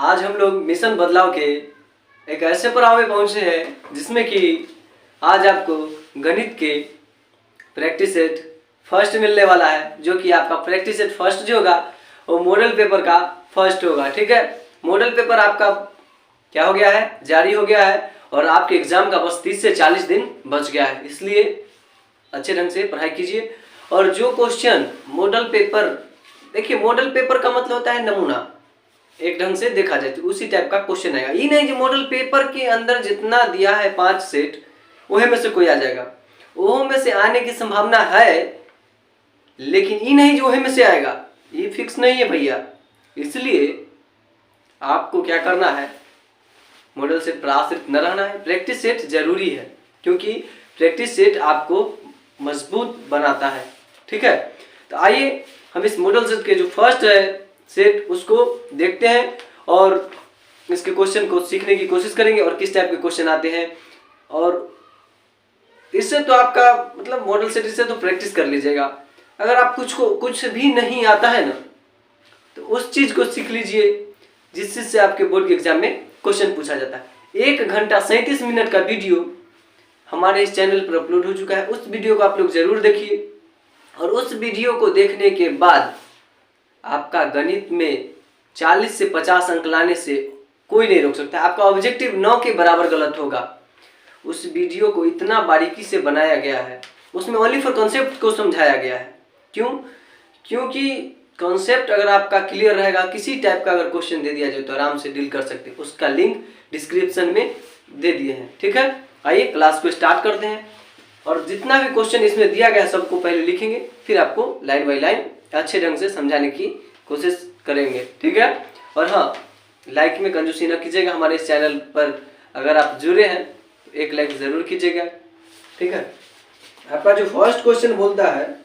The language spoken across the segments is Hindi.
आज हम लोग मिशन बदलाव के एक ऐसे पड़ाव में पहुंचे हैं जिसमें कि आज आपको गणित के प्रैक्टिस सेट फर्स्ट मिलने वाला है, जो कि आपका प्रैक्टिस सेट फर्स्ट जो होगा वो मॉडल पेपर का फर्स्ट होगा। ठीक है, मॉडल पेपर आपका क्या हो गया है, जारी हो गया है और आपके एग्जाम का बस 30 से 40 दिन बच गया है। इसलिए अच्छे ढंग से पढ़ाई कीजिए। और जो क्वेश्चन मॉडल पेपर, देखिए मॉडल पेपर का मतलब होता है नमूना, एक ढंग से देखा जाए तो उसी टाइप का क्वेश्चन आएगा। ये नहीं जो मॉडल पेपर के अंदर जितना दिया है 5 सेट वह में से कोई आ जाएगा, वो में से आने की संभावना है, लेकिन ये नहीं जो वह में से आएगा, ये फिक्स नहीं है भैया। इसलिए आपको क्या करना है, मॉडल सेट पर आश्रित न रहना है। प्रैक्टिस सेट जरूरी है क्योंकि प्रैक्टिस सेट आपको मजबूत बनाता है। ठीक है, तो आइए हम इस मॉडल सेट के जो फर्स्ट है सेट उसको देखते हैं और इसके क्वेश्चन को सीखने की कोशिश करेंगे और किस टाइप के क्वेश्चन आते हैं। और इससे तो आपका मतलब मॉडल सेट इससे तो प्रैक्टिस कर लीजिएगा। अगर आप कुछ भी नहीं आता है ना, तो उस चीज को सीख लीजिए जिस चीज से आपके बोर्ड के एग्जाम में क्वेश्चन पूछा जाता है। 1 घंटा 37 मिनट का वीडियो हमारे इस चैनल पर अपलोड हो चुका है, उस वीडियो को आप लोग जरूर देखिए। और उस वीडियो को देखने के बाद आपका गणित में 40 से 50 अंक लाने से कोई नहीं रोक सकता। आपका ऑब्जेक्टिव 9 के बराबर गलत होगा। उस वीडियो को इतना बारीकी से बनाया गया है, उसमें ओनली फॉर कॉन्सेप्ट को समझाया गया है। क्यों? क्योंकि कॉन्सेप्ट अगर आपका क्लियर रहेगा, किसी टाइप का अगर क्वेश्चन दे दिया जाए तो आराम से डील कर सकते हैं। उसका लिंक डिस्क्रिप्शन में दे दिए हैं। ठीक है, आइए क्लास को स्टार्ट करते हैं। और जितना भी क्वेश्चन इसमें दिया गया है सबको पहले लिखेंगे, फिर आपको लाइन बाई लाइन अच्छे ढंग से समझाने की कोशिश करेंगे। ठीक है, और हाँ, लाइक में कंजूसी न कीजिएगा। हमारे इस चैनल पर अगर आप जुड़े हैं तो 1 लाइक जरूर कीजिएगा। ठीक है, आपका जो फर्स्ट क्वेश्चन बोलता है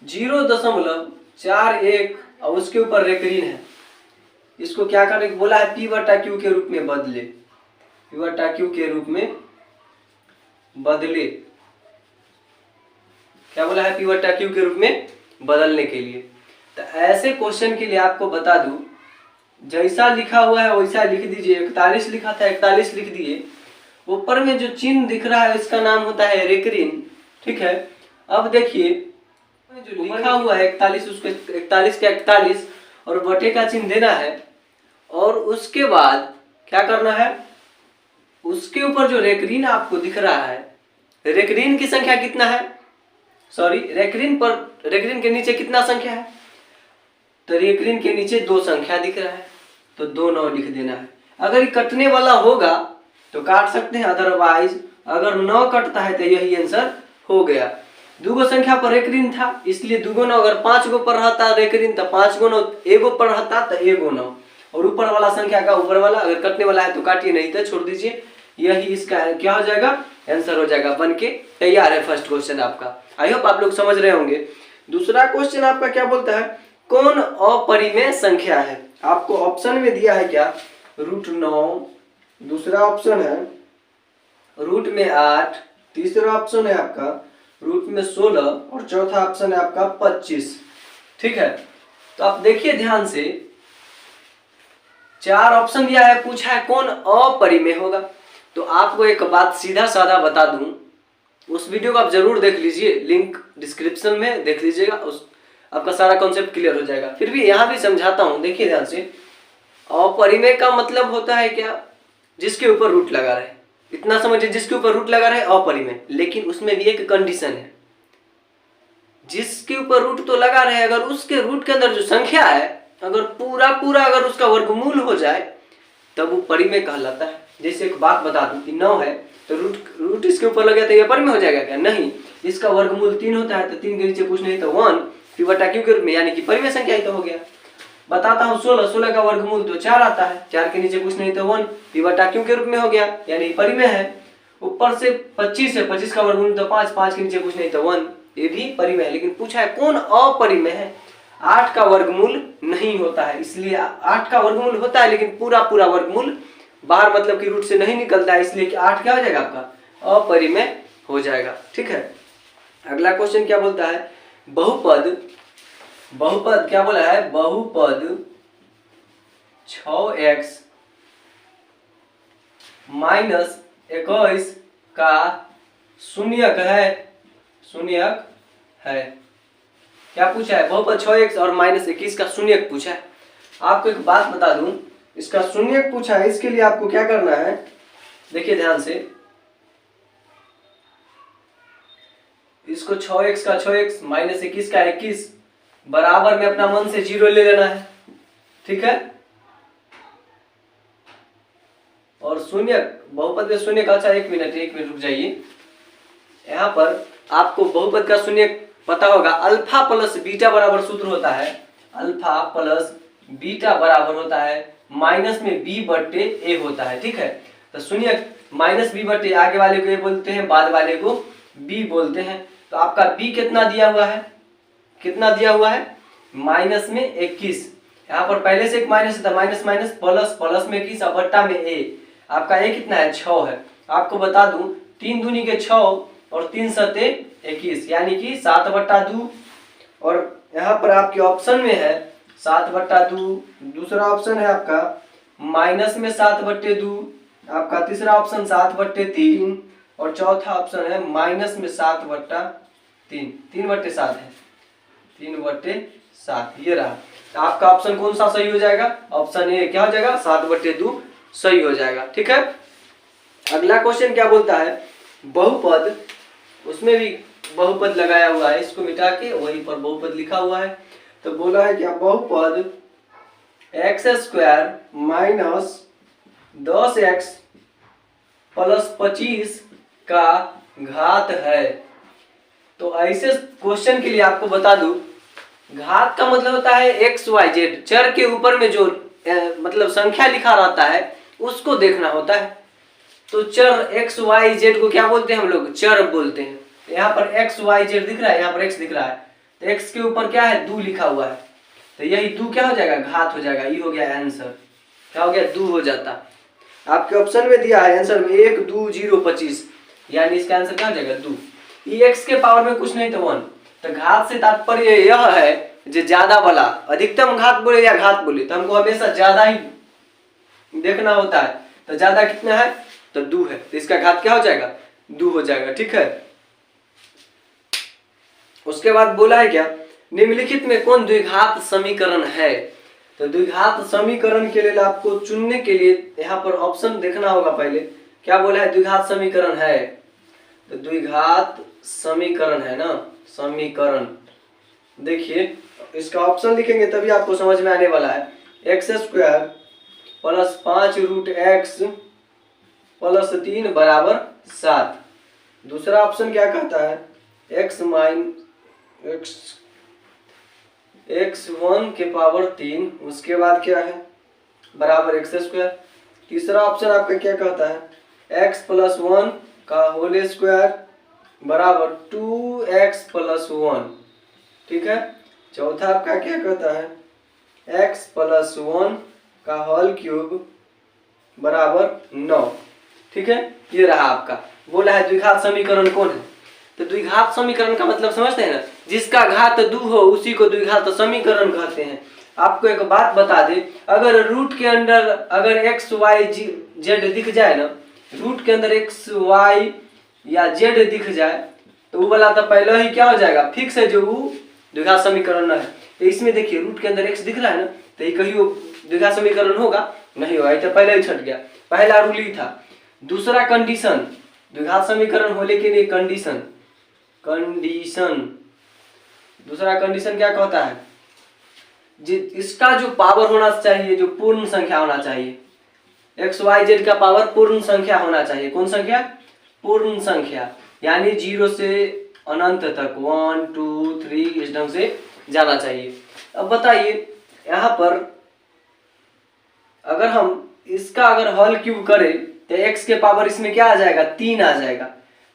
0.41 और उसके ऊपर रेकरीन है, इसको क्या करने को बोला है, P/Q के रूप में बदले। P/Q के रूप में बदले, क्या बोला है, P/Q के रूप में बदलने के लिए। तो ऐसे क्वेश्चन के लिए आपको बता दूं, जैसा लिखा हुआ है वैसा लिख दीजिए। 41 लिखा था 41 लिख दिए। ऊपर में जो चिन्ह दिख रहा है इसका नाम होता है रेकरीन। ठीक है, अब देखिए जो लिखा हुआ है 41, उसको 41 का 41 और बटे का चिन्ह देना है। और उसके बाद क्या करना है, उसके ऊपर जो रेकरीन आपको दिख रहा है, रेकरीन की संख्या कितना है, सॉरी रेकरीन के नीचे कितना संख्या है, तो रेकरीन के नीचे 2 संख्या दिख रहा है, तो 2 9 लिख देना है। अगर ये कटने वाला होगा तो काट सकते हैं, अदरवाइज अगर 9 कटता है तो यही आंसर हो गया। 2 संख्या पर रेकरीन था इसलिए 2 9, अगर 5 गो पर रहता रेकरीन तो 5 9, 1 गो पर रहता तो 1 9, और ऊपर वाला संख्या का ऊपर वाला, अगर कटने वाला है तो काटिए, नहीं तो छोड़ दीजिए। यही इसका क्या हो जाएगा, आंसर हो जाएगा, बन के तैयार है फर्स्ट क्वेश्चन आपका। आई होप आप लोग समझ रहे होंगे। दूसरा क्वेश्चन आपका क्या बोलता है, कौन अपरिमेय संख्या है। आपको ऑप्शन में दिया है क्या, √9, दूसरा ऑप्शन है √8, तीसरा ऑप्शन है आपका √16 और चौथा ऑप्शन है आपका 25। ठीक है, तो आप देखिए ध्यान से, 4 ऑप्शन दिया है, पूछा है कौन अपरिमेय होगा। तो आपको एक बात सीधा साधा बता दूं, उस वीडियो को आप जरूर देख लीजिए, लिंक डिस्क्रिप्शन में देख लीजिएगा, उस आपका सारा कॉन्सेप्ट क्लियर हो जाएगा। फिर भी यहाँ भी समझाता हूँ, देखिए ध्यान से। अपरिमेय का मतलब होता है क्या, जिसके ऊपर रूट लगा रहे, इतना समझिए, जिसके ऊपर रूट लगा रहे अपरिमेय। लेकिन उसमें भी एक कंडीशन है, जिसके ऊपर रूट तो लगा रहे, अगर उसके रूट के अंदर जो संख्या है अगर पूरा अगर उसका वर्गमूल हो जाए तब वो परिमेय कहलाता है। जैसे एक बात बता दूं कि 9 है तो रूट इसके ऊपर लगे तो ये परिमेय हो जाएगा क्या, नहीं। इसका वर्गमूल 3 होता है तो 3 के नीचे कुछ नहीं तो 1 P/Q के रूप में, यानी कि परिमेय संख्या ही तो हो गया। बताता हूँ 16 का वर्गमूल तो 4 आता है, 4 के नीचे कुछ नहीं तो 1 P/Q के रूप में हो गया, यानी परिमेय है। ऊपर से 25 है, 25 का वर्गमूल तो 5 के नीचे कुछ नहीं तो 1, ये भी परिमेय है। लेकिन पूछा है कौन अपरिमेय है, 8 का वर्गमूल नहीं होता है, इसलिए 8 का वर्गमूल होता है लेकिन पूरा वर्गमूल बाहर मतलब कि रूट से नहीं निकलता है, इसलिए कि 8 क्या हो जाएगा आपका, अपरिमेय हो जाएगा। ठीक है, अगला क्वेश्चन क्या बोलता है, बहुपद क्या बोला है, बहुपद 6x माइनस 21 का शून्यक है। क्या पूछा है? बहुपद 6x और माइनस 21 का शून्यक पूछा है। आपको एक बात बता दूं, इसका शून्यक पूछा है, इसके लिए आपको क्या करना है, देखिए ध्यान से। इसको 6x का 6x माइनस 21 का 21 बराबर में अपना मन से 0 ले लेना है, ठीक है। और शून्यक, बहुपद में शून्यक, अच्छा एक मिनट रुक जाइए। यहाँ पर आपको बहुपद का शून्यक पता होगा, अल्फा प्लस बीटा बराबर सूत्र होता है, अल्फा प्लस बीटा बराबर होता है माइनस में b बट्टे ए होता है, ठीक है। तो शून्यक माइनस b बट्टे, आगे वाले को ए बोलते हैं, बाद वाले को b बोलते हैं। तो आपका b कितना दिया हुआ है, कितना दिया हुआ है, माइनस में 21। यहाँ पर पहले से एक माइनस था, माइनस माइनस प्लस, प्लस में 21 और बट्टा में a। आपका a कितना है, 6 है। आपको बता दूं 3 दूनी के 6 और 3 सते 21, यानी कि 7/2। और यहाँ पर आपके ऑप्शन में है 7/2, दूसरा ऑप्शन है आपका माइनस में 7/2, आपका तीसरा ऑप्शन 7/3 और चौथा ऑप्शन है माइनस में 7/3, 3/7 है, 3/7 ये रहा। तो आपका ऑप्शन कौन सा सही हो जाएगा, ऑप्शन ए क्या हो जाएगा, 7/2 सही हो जाएगा, ठीक है। अगला क्वेश्चन क्या बोलता है, बहुपद, उसमें भी बहुपद लगाया हुआ है, इसको मिटा के वहीं पर बहुपद लिखा हुआ है। तो बोला है क्या, बहुपद x² माइनस 10x प्लस 25 का घात है। तो ऐसे क्वेश्चन के लिए आपको बता दूं, घात का मतलब होता है एक्स वाई जेड, चर के ऊपर में जो मतलब संख्या लिखा रहता है उसको देखना होता है। तो चर एक्स वाई जेड को क्या बोलते हैं हम लोग, चर बोलते हैं। यहाँ पर एक्स वाई जेड दिख रहा है, यहाँ पर एक्स दिख रहा है, तो एक्स के ऊपर क्या है, 2 लिखा हुआ है, तो यही 2 क्या हो जाएगा, घात हो जाएगा। ये हो गया आंसर, क्या हो गया, 2 हो जाता। आपके ऑप्शन में दिया है आंसर में 1 2 0 25, यानी इसका आंसर क्या हो जाएगा, 2। ये एक्स के पावर में कुछ नहीं तो 1। तो घात से तात्पर्य यह है जो ज्यादा वाला, अधिकतम घात बोले या घात बोले, तो हमको हमेशा ज्यादा ही देखना होता है। तो ज्यादा कितना है, तो 2 है, तो इसका घात क्या हो जाएगा, 2 हो जाएगा, ठीक है। उसके बाद बोला है क्या, निम्नलिखित में कौन द्विघात समीकरण है। तो द्विघात समीकरण के लिए आपको चुनने के लिए यहाँ पर ऑप्शन देखना होगा। पहले क्या बोला है, द्विघात समीकरण है, तो द्विघात समीकरण है ना, समीकरण। देखिए इसका ऑप्शन लिखेंगे तभी आपको समझ में आने वाला है। x² प्लस 5√x प्लस 3 बराबर 7। दूसरा ऑप्शन क्या कहता है, x1 के पावर 3, उसके बाद क्या है, बराबर x²। तीसरा ऑप्शन आपका क्या कहता है, x + 1 का होल स्क्वायर बराबर 2x + 1, ठीक है। चौथा आपका क्या कहता है, x + 1 का होल क्यूब बराबर 9, ठीक है। ये रहा आपका, बोला है द्विघात समीकरण कौन है। तो द्विघात समीकरण का मतलब समझते हैं ना, जिसका घात 2 हो उसी को द्विघात समीकरण कहते हैं। आपको एक बात बता दे, अगर रूट के अंदर अगर x y z दिख जाए ना, रूट के अंदर x y या z दिख जाए तो वो वाला तो पहले ही क्या हो जाएगा, फिक्स है, जो वो द्विघात समीकरण न है। तो इसमें देखिए रूट के अंदर x दिख रहा है ना, तो ये कहीं द्विघात समीकरण होगा, नहीं होगा, ये तो पहले ही छट गया, पहला रूल ही था। दूसरा कंडीशन, द्विघात समीकरण होने के लिए कंडीशन, दूसरा कंडीशन क्या कहता है, इसका जो पावर होना चाहिए, जो पूर्ण संख्या होना चाहिए, एक्स वाई जेड का पावर पूर्ण संख्या होना चाहिए। कौन संख्या, पूर्ण संख्या, यानी 0 से अनंत तक 1 2 3 इस ढंग से जाना चाहिए। अब बताइए यहाँ पर अगर हम इसका अगर हल क्यूब करें तो x के पावर इसमें क्या आ जाएगा, 3 आ जाएगा।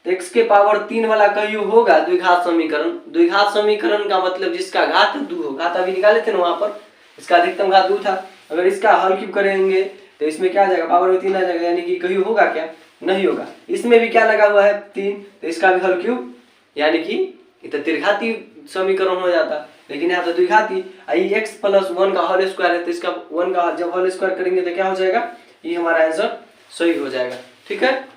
तो x के पावर 3 वाला कहीं होगा द्विघात समीकरण। द्विघात समीकरण का मतलब जिसका घात 2 हो, घात अभी निकाले थे ना वहां पर, इसका अधिकतम घात 2 था। अगर इसका हल क्यूब करेंगे तो इसमें क्या आ जाएगा, पावर में 3 आ जाएगा, यानी कि कहीं होगा क्या, नहीं होगा। इसमें भी क्या लगा हुआ है 3, तो इसका भी हल क्यूब, यानी कि ये तो त्रिघाती समीकरण हो जाता। लेकिन यहाँ तो द्विघाती x प्लस 1 का होल स्क्वायर है, तो इसका 1 का जब होल स्क्वायर करेंगे तो क्या हो जाएगा, ये हमारा आंसर सही हो जाएगा। ठीक है,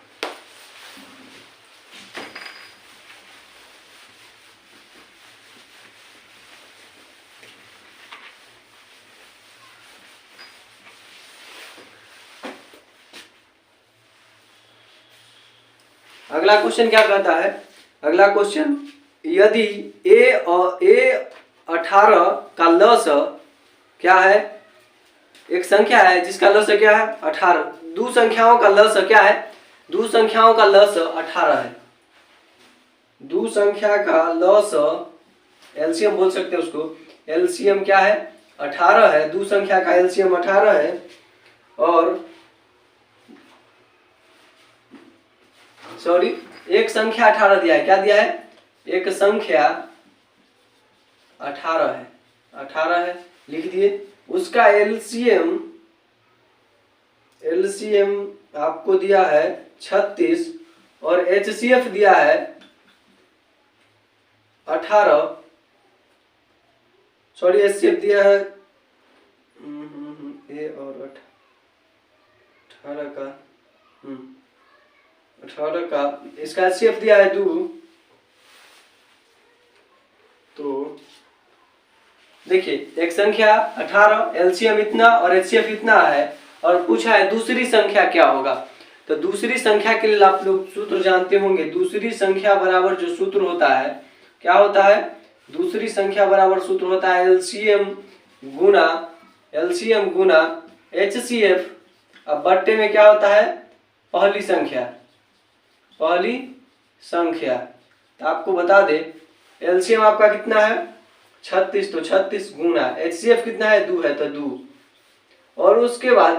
अगला क्वेश्चन क्या कहता है, अगला क्वेश्चन, यदि a18 का लसाअ क्या है, एक संख्या है जिसका लसाअ क्या है 18, दो संख्याओं का लसाअ क्या है, दो संख्याओं का लसाअ 18 है, दो संख्या का लसाअ एलसीएम बोल सकते हैं उसको, एलसीएम क्या है 18 है, दो संख्या का एलसीएम 18 है, और सॉरी एक संख्या 18 दिया है, क्या दिया है, एक संख्या 18 है, 18 है लिख दिए, उसका एलसीएम आपको दिया है 36 और एचसीएफ दिया है 18, सॉरी एचसीएफ दिया है ए और 18 का 18 का, इसका एचसीएफ दिया है 2, तो देखिए एक संख्या 18, एलसीएम इतना और एचसीएफ इतना है, और पूछा है दूसरी संख्या क्या होगा, तो दूसरी संख्या के लिए आप लोग सूत्र जानते होंगे, दूसरी संख्या बराबर जो सूत्र होता है क्या होता है, दूसरी संख्या बराबर सूत्र होता है एलसीएम गुना एचसीएफ, अब बट्टे में क्या होता है पहली संख्या, तो आपको बता दे एलसीएम आपका कितना है 36, तो 36 गुना एचसीएफ कितना है 2 है, तो 2, और उसके बाद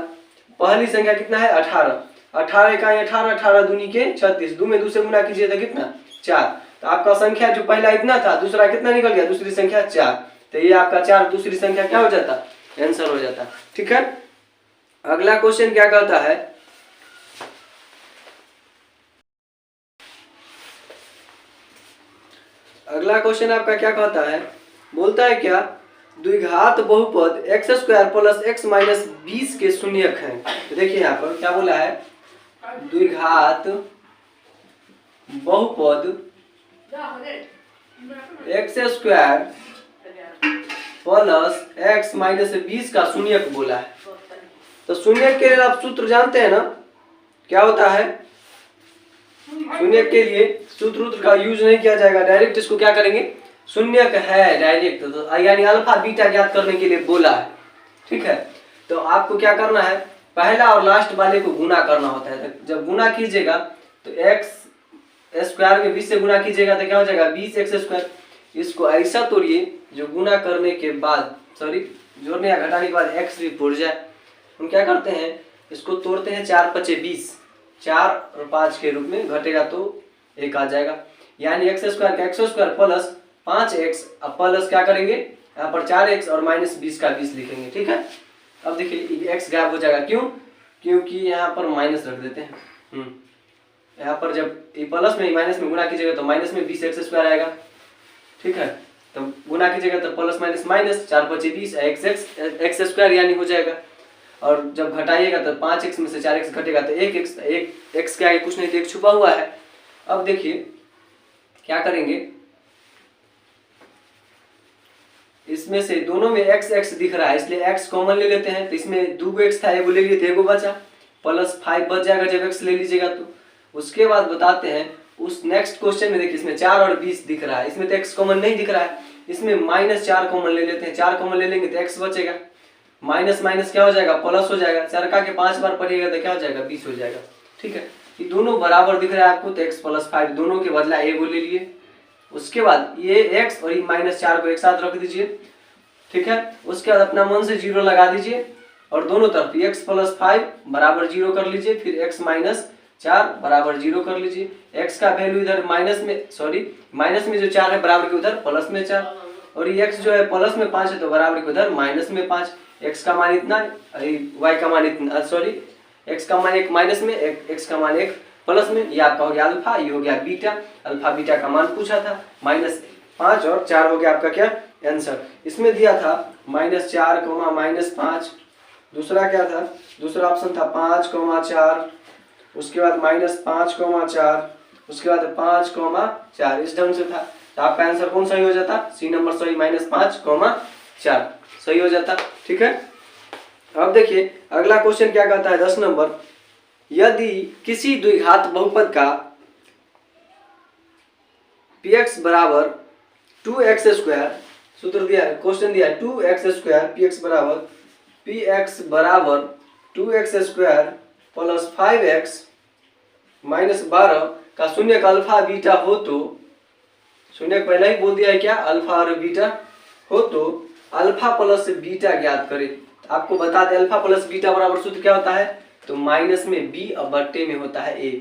पहली संख्या कितना है 18, 18 का 18, 18 दूनी के 36, 2 में 2 से गुना कीजिए तो कितना 4, तो आपका संख्या जो पहला इतना था दूसरा कितना निकल गया, दूसरी संख्या 4, तो ये आपका 4 दूसरी संख्या क्या हो जाता, आंसर हो जाता। ठीक है, अगला क्वेश्चन क्या कहता है, अगला क्वेश्चन आपका क्या कहता है, बोलता है क्या, द्विघात बहुपद x square plus x minus 20 के शून्यक हैं, तो देखिए यहाँ पर क्या बोला है, द्विघात बहुपद x square plus x minus 20 का शून्यक बोला है, तो शून्यक के लिए आप सूत्र जानते हैं ना, क्या होता है, शून्यक के लिए सूत्र का यूज नहीं किया जाएगा, डायरेक्ट इसको क्या करेंगे, शून्यक है डायरेक्ट, तो यानी अल्फा बीटा ज्ञात करने के लिए बोला है। ठीक है, तो आपको क्या करना है, पहला और लास्ट वाले को गुना करना होता है, तो जब गुना कीजिएगा तो x स्क्वायर में 20 से गुना कीजिएगा तो क्या हो जाएगा 20x स्क्वायर, इसको ऐसा तोड़िए जो गुना करने के बाद, सॉरी जोड़ने या घटाने के बाद x भी जुड़ जाए, हम क्या करते हैं इसको तोड़ते हैं, 4 5 20, 4 और 5 के रूप में घटेगा तो 1 आ जाएगा, यानी x स्क्वायर का x स्क्वायर प्लस 5x, अब प्लस क्या करेंगे यहाँ पर 4x और माइनस 20 का 20 लिखेंगे। ठीक है, अब देखिए x गायब हो जाएगा, क्यों, क्योंकि यहाँ पर माइनस रख देते हैं, यहाँ पर जब ये प्लस में माइनस में गुना कीजिएगा तो माइनस में 20x स्क्वायर आएगा। ठीक है, तो गुना कीजिएगा तो plus minus minus, 4 5 20 x square यानी हो जाएगा, और जब घटाइएगा तो 5x में से 4x घटेगा तो 1x के आगे कुछ नहीं तो 1 छुपा हुआ है। अब देखिए क्या करेंगे, इसमें से दोनों में x दिख रहा है इसलिए x कॉमन ले लेते हैं, तो इसमें 2 x था, एगो ले लिए तो एगो बचा, प्लस 5 बच जाएगा जब x ले लीजिएगा तो। उसके बाद बताते हैं उस नेक्स्ट क्वेश्चन में, देखिए इसमें 4 और 20 दिख रहा है, इसमें तो x कॉमन नहीं दिख रहा है, इसमें -4 कॉमन ले लेते हैं, 4 कॉमन ले लेंगे तो x बचेगा, माइनस माइनस क्या हो जाएगा प्लस हो जाएगा, 4 का के 5 बार पढ़िएगा तो क्या हो जाएगा 20 हो जाएगा। ठीक है, ये दोनों बराबर दिख रहा है आपको, तो x + 5 दोनों के बदला एगो ले लिए, उसके बाद ये x और ये -4 को एक साथ रख दीजिए। ठीक है, उसके बाद अपना मन से 0 लगा दीजिए और दोनों तरफ x + 5 बराबर 0 कर लीजिए, फिर x - 4 बराबर 0 कर लीजिए, x का वैल्यू इधर माइनस में जो 4 है बराबर के उधर प्लस में 4, और ये x जो है प्लस में 5 है तो बराबर के उधर माइनस में 5, x का मान इतना, y का मान इतना, सॉरी x का मान 1 माइनस में, x का मान 1 प्लस में, ये आपका हो गया अल्फा, ये हो गया बीटा, अल्फा बीटा का मान पूछा था, -5 और 4 हो गया आपका क्या आंसर। इसमें दिया था -4, -5, दूसरा क्या था, दूसरा ऑप्शन था 5, उसके बाद -5, उसके बाद 5, इस ढंग से था। तो आपका आंसर कौन सही हो जाता, सी नंबर सही, -5, 4 सही हो जाता। ठीक है, अब देखिए अगला क्वेश्चन क्या कहता है 10 नंबर, यदि किसी द्विघात बहुपद का px बराबर 2x², सूत्र दिया है, क्वेश्चन दिया है 2x², px बराबर 2x² प्लस 5x माइनस 12 का शून्य का अल्फा बीटा हो तो, शून्य पहले ही बोल दिया है क्या, अल्फा और बीटा हो तो अल्फा प्लस बीटा ज्ञात करें। आपको बता दें अल्फा प्लस बीटा बराबर सूत्र क्या होता है, तो माइनस में b और बट्टे में होता है a।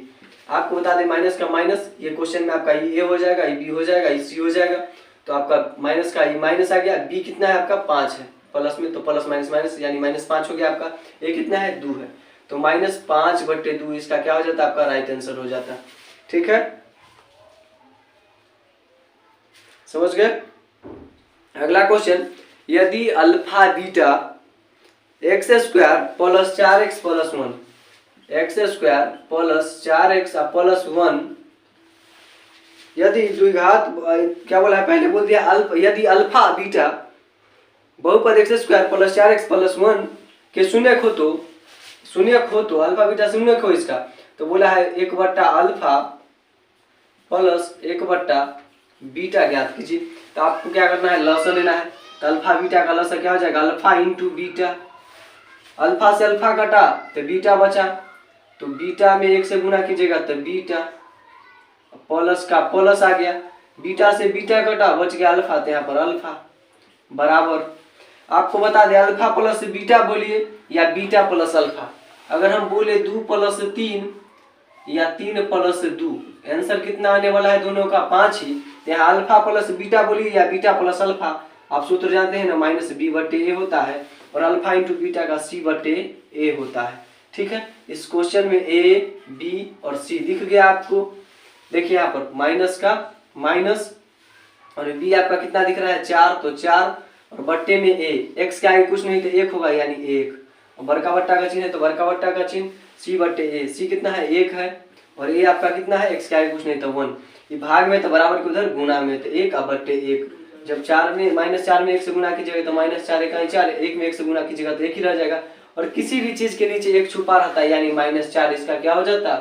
आपको बता दें माइनस का माइनस, ये क्वेश्चन में आपका ये a हो जाएगा, ये b हो जाएगा, ये c हो जाएगा, तो आपका माइनस का ये माइनस आ गया, b कितना है आपका 5 है, प्लस में तो प्लस माइनस माइनस यानी -5 हो गया आपका, a कितना है 2 है, तो -5/2 इसका क्या हो जाता है आपका राइट आंसर हो जाता है। ठीक है, समझ गए। अगला क्वेश्चन, यदि alpha beta x² plus 4x plus 1, x² plus 4x plus 1, यदि द्विघात क्या बोला है, पहले बोल दिया यदि अल्फा बीटा बहुपद x² प्लस 4x प्लस 1 के शून्यक हो तो अल्फा बीटा शून्यक हो इसका, तो बोला है 1/अल्फा प्लस 1/बीटा ज्ञात कीजिए। तो आपको क्या करना है, लसा लेना है, तो अल्फा बीटा का लसा क्या हो जाएगा, अल्फा इंटू बीटा, अल्फा से अल्फा कटा तो बीटा बचा, तो बीटा में 1 से गुना कीजिएगा तो बीटा, प्लस का प्लस आ गया, बीटा से बीटा कटा बच गया अल्फा, तो यहाँ पर अल्फा बराबर, आपको बता दें अल्फा प्लस बीटा बोलिए या बीटा प्लस अल्फा, अगर हम बोले 2 + 3 या 3 + 2, आंसर कितना आने वाला है दोनों का 5 ही। यहाँ अल्फा प्लस बीटा बोलिए या बीटा प्लस अल्फा, आप सूत्र जानते हैं ना, -b/a होता है और अल्फा इंटू बीटा का c/a होता है। ठीक है, इस क्वेश्चन में a, b और c दिख गया आपको, देखिए यहाँ पर माइनस का माइनस और b आपका कितना दिख रहा है 4, तो 4 और बट्टे में a, x के आगे कुछ नहीं तो 1 होगा यानी 1, और बड़का बट्टा का चिन्ह है तो बड़का बट्टा का चिन्ह, c/a, c कितना है 1 है और a आपका कितना है, x के आगे कुछ नहीं तो 1, ये भाग में तो बराबर के उधर गुना में तो 1/1, जब 4 में -4 में 1 से गुना कीजिएगा तो -4 4, 1 में 1 से गुना कीजिएगा तो 1 ही रह जाएगा, और किसी भी चीज के नीचे 1 छुपा रहता है यानी -4, इसका क्या हो जाता,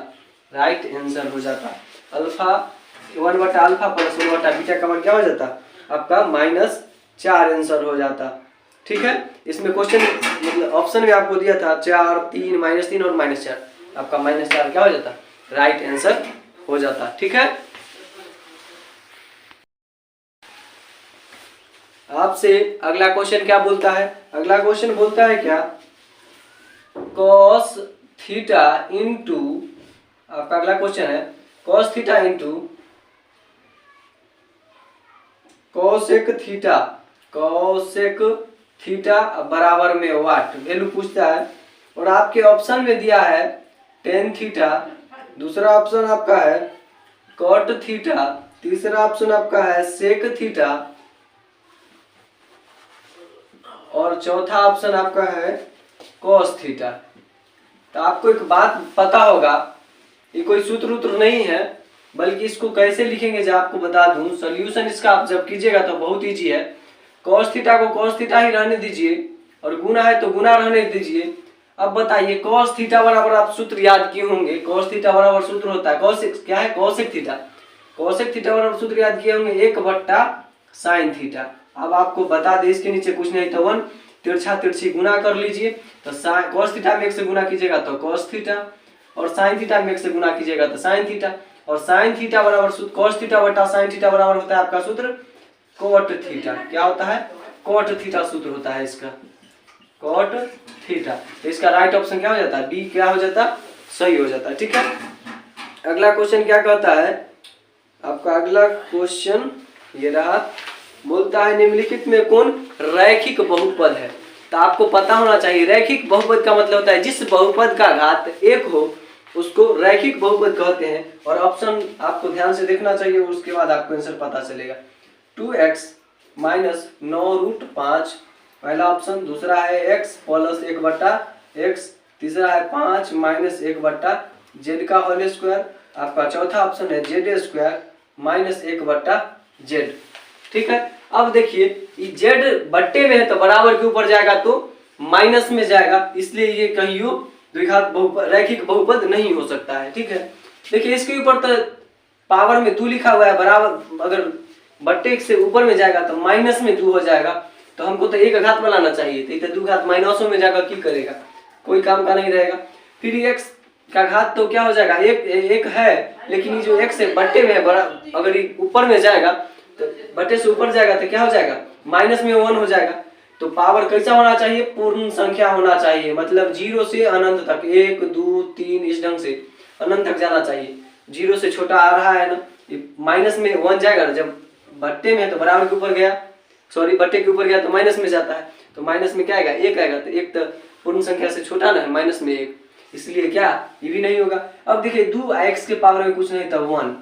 राइट आंसर हो जाता। अल्फा 1/अल्फा प्लस 1/बीटा का मान क्या हो जाता, आपका -4 आंसर हो जाता। ठीक है, इसमें क्वेश्चन मतलब ऑप्शन में आपको दिया था 4, 3, -3 और -4, आपका -4 क्या हो जाता, राइट आंसर हो जाता। ठीक है, आपसे अगला क्वेश्चन क्या बोलता है, अगला क्वेश्चन बोलता है क्या, cos थीटा इंटू, आपका अगला क्वेश्चन है cos theta into cosec theta बराबर में वाट, वैल्यू पूछता है, और आपके ऑप्शन में दिया है टेन थीटा, दूसरा ऑप्शन आपका है कॉट थीटा, तीसरा ऑप्शन आपका है सेक थीटा, और चौथा ऑप्शन आपका है कॉस थीटा। तो आपको एक बात पता होगा, ये कोई सूत्र उत्र नहीं है, बल्कि इसको कैसे लिखेंगे जब आपको बता दूं, सॉल्यूशन इसका आप जब कीजिएगा तो बहुत इजी है। कॉस थीटा को कॉस थीटा ही रहने दीजिए और गुना है तो गुना रहने दीजिए। अब बताइए कॉस थीटा बराबर आप सूत्र याद किए होंगे, कॉस थीटा बराबर सूत्र होता है कॉसेक, क्या है कोसेक थीटा, कोसेक थीटा बराबर सूत्र याद किए होंगे 1/sin थीटा। अब आपको बता दें इसके नीचे कुछ नहीं तो 1, तिरछा तिरछी गुना कर लीजिए, तो कॉस थीटा में 1 से गुना कीजिएगा तो कॉस थीटा, और साइन थीटा में 1 से गुना कीजिएगा तो साइन थीटा, और साइन थीटा बराबर सूत्र कॉस थीटा बटा साइन थीटा बराबर होता है आपका सूत्र कोट थीटा। क्या होता है, कोट थीटा सूत्र होता है इसका, कोट थीटा। तो इसका राइट ऑप्शन क्या हो जाता है, बी क्या हो जाता, सही हो जाता है। ठीक है, अगला क्वेश्चन क्या कहता है, आपका अगला क्वेश्चन ये रहा, बोलता है निम्नलिखित में कौन रैखिक बहुपद है। तो आपको पता होना चाहिए रैखिक बहुपद का मतलब होता है जिस बहुपद का घात 1 हो उसको रैखिक बहुपद कहते हैं, और ऑप्शन आपको ध्यान से देखना चाहिए, उसके बाद आपको आंसर पता चलेगा। 2x -9√5 पहला ऑप्शन। दूसरा है x प्लस 1/x। तीसरा है 5 माइनस 1/z का होल स्क्वायर। आपका चौथा ऑप्शन है z² माइनस 1/z। ठीक है। अब देखिए z बट्टे में है तो बराबर के ऊपर जाएगा तो माइनस में जाएगा, इसलिए ये कहियो द्विघात बहुपद रैखिक बहुपद नहीं हो सकता है। ठीक है। देखिए इसके ऊपर तो पावर में 2 लिखा हुआ है, बराबर अगर बट्टे से ऊपर में जाएगा तो माइनस में 2 हो जाएगा, तो हमको तो एक घात बनाना चाहिए, तो 2 घात माइनसों में जाकर की करेगा, कोई काम का नहीं रहेगा। फिर x का घात तो क्या हो जाएगा, एक है, लेकिन ये जो x है बट्टे में है, बड़ा अगर ये ऊपर में जाएगा तो बट्टे से ऊपर जाएगा तो क्या हो जाएगा, माइनस में 1 हो जाएगा। तो पावर कैसा होना चाहिए, पूर्ण संख्या होना चाहिए, मतलब 0 से अनंत तक, 1 2 3 इस ढंग से अनंत तक जाना चाहिए। 0 से छोटा आ रहा है ना, माइनस में 1 जाएगा ना, जब बट्टे में है तो बराबर के ऊपर गया, सॉरी बट्टे के ऊपर गया तो माइनस में जाता है, तो माइनस में क्या आएगा, 1 आएगा, तो 1 तो पूर्ण संख्या से छोटा ना है, माइनस में 1, इसलिए क्या ये भी नहीं होगा। अब देखिए 2x के पावर में कुछ नहीं था 1,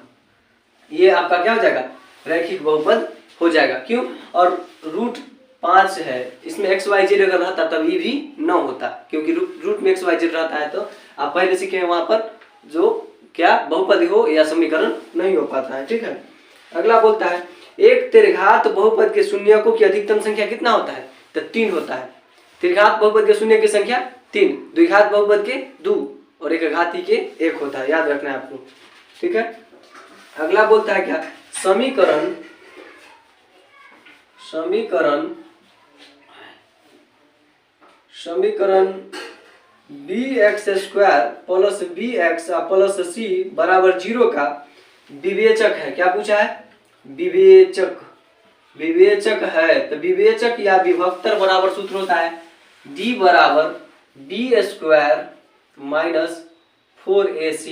ये आपका क्या हो जाएगा, रैखिक बहुपद हो जाएगा। क्यों, और √5 है, इसमें x y z अगर रहता तब ये भी 9 होता, क्योंकि रूट में x y z रहता है, तो आप पहले सीखे वहां पर जो क्या बहुपद हो या समीकरण नहीं हो पाता है। ठीक है। अगला बोलता है एक त्रिघात बहुपद के शून्यकों की अधिकतम संख्या कितना होता है, तो 3 होता है। त्रिघात बहुपद के शून्य की संख्या 3, द्विघात बहुपद के 2 और एक घाती के 1 होता है, याद रखना है आपको। ठीक है। अगला बोलता है क्या, समीकरण bx² plus bx plus c बराबर 0 का विवेचक है। क्या पूछा है, विवेचक है, तो विवेचक या विभक्तर बराबर सूत्र होता है d बराबर b² माइनस 4ac।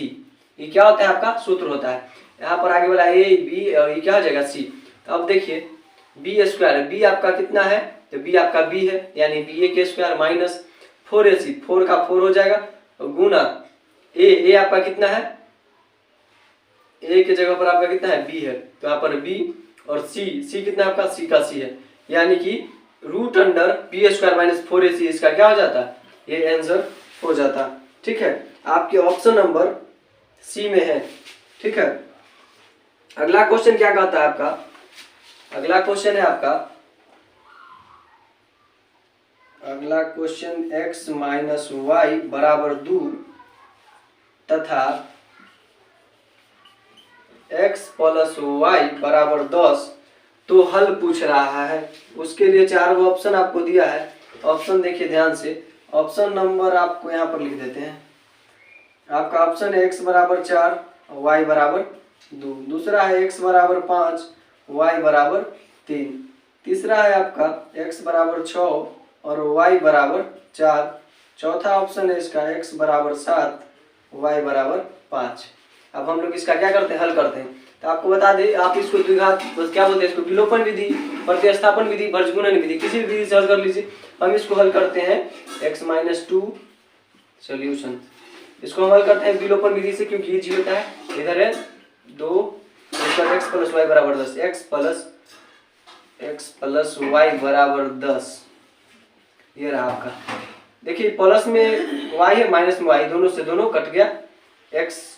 ये क्या होता है, आपका सूत्र होता है। यहाँ पर आगे वाला a b और ये क्या हो जाएगा c। तो अब देखिए b², b आपका कितना है, तो b आपका b है, यानी ba² माइनस 4ac, 4 का 4 हो जाएगा, और गुना a आपका कितना है, a के जगह पर आपका कितना है, b है, तो यहाँ पर b और c कितना आपका, c का c है, यानी कि √b² माइनस 4ac इसका क्या हो जाता है, ये आंसर हो जाता। ठीक है। आपके ऑप्शन नंबर सी में है। ठीक है। अगला क्वेश्चन क्या कहता है आपका, अगला क्वेश्चन है आपका, अगला क्वेश्चन x माइनस वाई बराबर 2 तथा x प्लस वाई बराबर 10 तो हल पूछ रहा है। उसके लिए 4 ऑप्शन आपको दिया है। ऑप्शन देखिए ध्यान से, ऑप्शन नंबर आपको यहाँ पर लिख देते हैं। आपका ऑप्शन है x बराबर 4 y बराबर 2, दूसरा है x बराबर 5 y बराबर 3, तीसरा है आपका x बराबर 6 और y बराबर 4, चौथा ऑप्शन है इसका x बराबर 7 y बराबर 5। अब हम लोग इसका क्या करते हैं, हल करते हैं। तो आपको बता दें, आप इसको द्विघात क्या बोलते हैं, इसको विलोपन विधि, प्रतिस्थापन विधि, वर्गगुणन विधि, किसी भी विधि से हल कर लीजिए। हम इसको हल करते हैं x-2 सॉल्यूशन, इसको हम हल करते हैं विलोपन विधि से, क्योंकि ये जी होता है, इधर है 2, x प्लस वाई बराबर 10, x प्लस वाई बराबर 10, ये रहा आपका। देखिए प्लस में y है, माइनस में y, दोनों से दोनों कट गया, x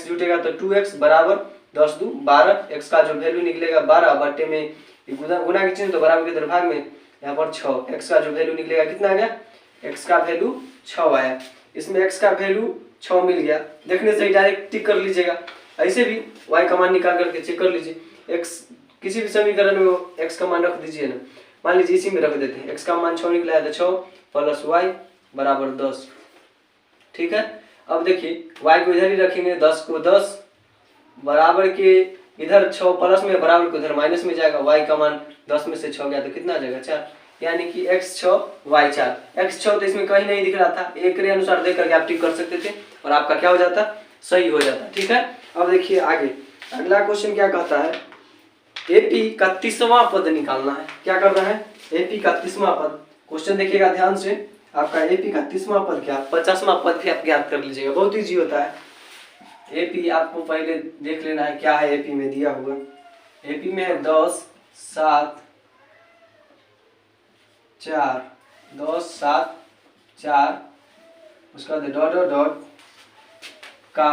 जुटेगा तो 2x बराबर 10 2 12, x का जो वैल्यू निकलेगा 12 बट्टे में गुना की चिन्ह तो बराबर के इधर भाग में यहाँ पर 6, x का जो वैल्यू निकलेगा कितना आ गया, x का वैल्यू 6 आया। इसमें x का वैल्यू 6 मिल गया, देखने से ही डायरेक्ट टिक कर लीजिएगा। ऐसे भी y का मान निकाल करके चेक कर लीजिए, x किसी भी समीकरण में x का मान रख दीजिए ना, मान लीजिए इसी में रख देते हैं, x का मान 6 निकला है तो 6 प्लस y बराबर 10। ठीक है। अब देखिए y को इधर ही रखेंगे, 10 को 10 बराबर के इधर 6 प्लस में, बराबर को इधर माइनस में जाएगा, y का मान 10 में से 6 गया तो कितना आ जाएगा 4, यानी कि x 6 y 4। x 6 तो इसमें कहीं नहीं दिख रहा था, एक के अनुसार देख करके आप टिक कर सकते थे और आपका क्या हो जाता, सही हो जाता। ठीक है। अब देखिए आगे अगला क्वेश्चन क्या कहता है, एपी का 30वां पद निकालना है। क्या करना है, एपी का 30वां पद। क्वेश्चन देखिएगा ध्यान से, आपका एपी का 30वां पद क्या, 50वां पद भी आप ज्ञात कर लीजिएगा, बहुत इजी होता है। एपी आपको पहले देख लेना है क्या है, एपी में दिया हुआ, एपी में है 10 7 4 10 7 4 उसके बाद डॉट डॉट डॉट का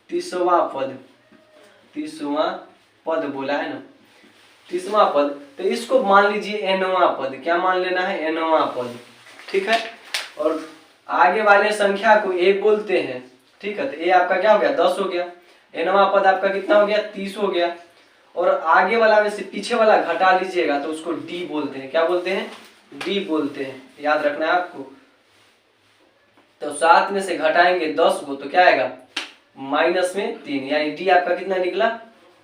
30वां पद, 30वां पद बोला है ना, 30वां पद। तो इसको मान लीजिए nवां पद। क्या मान लेना है? nवां पद। ठीक है। और आगे वाले संख्या को a बोलते हैं। ठीक है। तो a आपका क्या हो गया? 10 हो गया। nवां पद आपका कितना हो गया? 30 हो गया। और आगे वाला में से पीछे वाला घटा लीजिएगा तो उसको d बोलते हैं। क्या बोलते हैं? d बोलते हैं। याद रखना है आपको। तो 7 में से घटाएंगे 10 को तो क्या आएगा? माइनस में 3, यानी d आपका कितना निकला?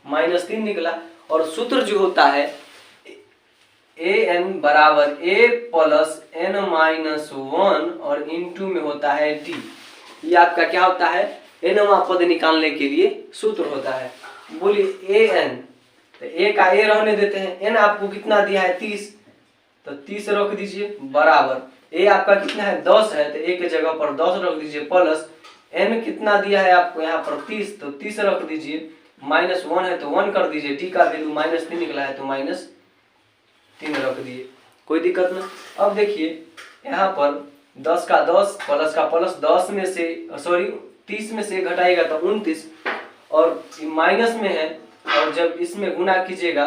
-3 निकला। और सूत्र जो होता है an बराबर a प्लस n-1 और इंटू में होता है d। ये आपका क्या होता है? nवां पद निकालने के लिए सूत्र होता है। बोलिए an, तो a का a रहने देते हैं। n आपको कितना दिया है? 30, तो 30 रख दीजिए बराबर a आपका कितना है? 10 है, तो a के जगह पर 10 रख दीजिए प्लस n कितना दिया है आपको यहाँ पर? 30, तो 30 रख दीजिए। -1 है तो 1 कर दीजिए। d का वैल्यू -3 निकला है तो -3 रख दिए। कोई दिक्कत ना। अब देखिए यहाँ पर 10 का 10 प्लस का प्लस, 10 में से 30 में से घटाएगा तो 29, और माइनस में है, और जब इसमें गुना कीजिएगा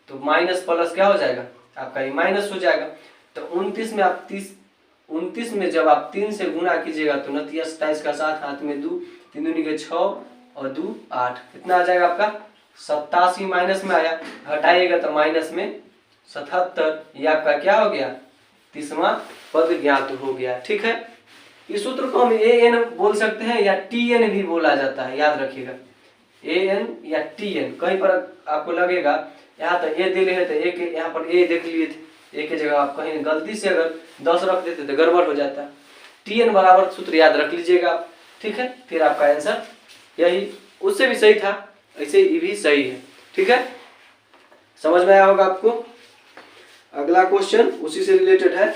तो माइनस प्लस क्या हो जाएगा? आपका ये माइनस हो जाएगा। तो 29 में आप 29 में जब आप 3 से गुना कीजिएगा तो 29 का 7 हाथ में 2, 3 दूनी के 6 और 2 8, कितना आ जाएगा आपका? 87 माइनस में आया, घटाइएगा तो माइनस में 77। ये आपका क्या हो गया? 30वां पद ज्ञात हो गया। ठीक है। इस सूत्र को हम an बोल सकते हैं या tn भी बोला जाता है। याद रखिएगा, an या tn। कहीं पर आपको लगेगा यहाँ तो a दे रहे थे, a के यहाँ पर a देख लिए थे, a के जगह आप कहीं गलती से अगर 10 रख देते तो गड़बड़ हो जाता। tn बराबर सूत्र याद रख लीजिएगा आप। ठीक है। फिर आपका आंसर यही, उससे भी सही था, ऐसे ये भी सही है। ठीक है। समझ में आया होगा आपको। अगला क्वेश्चन उसी से रिलेटेड है।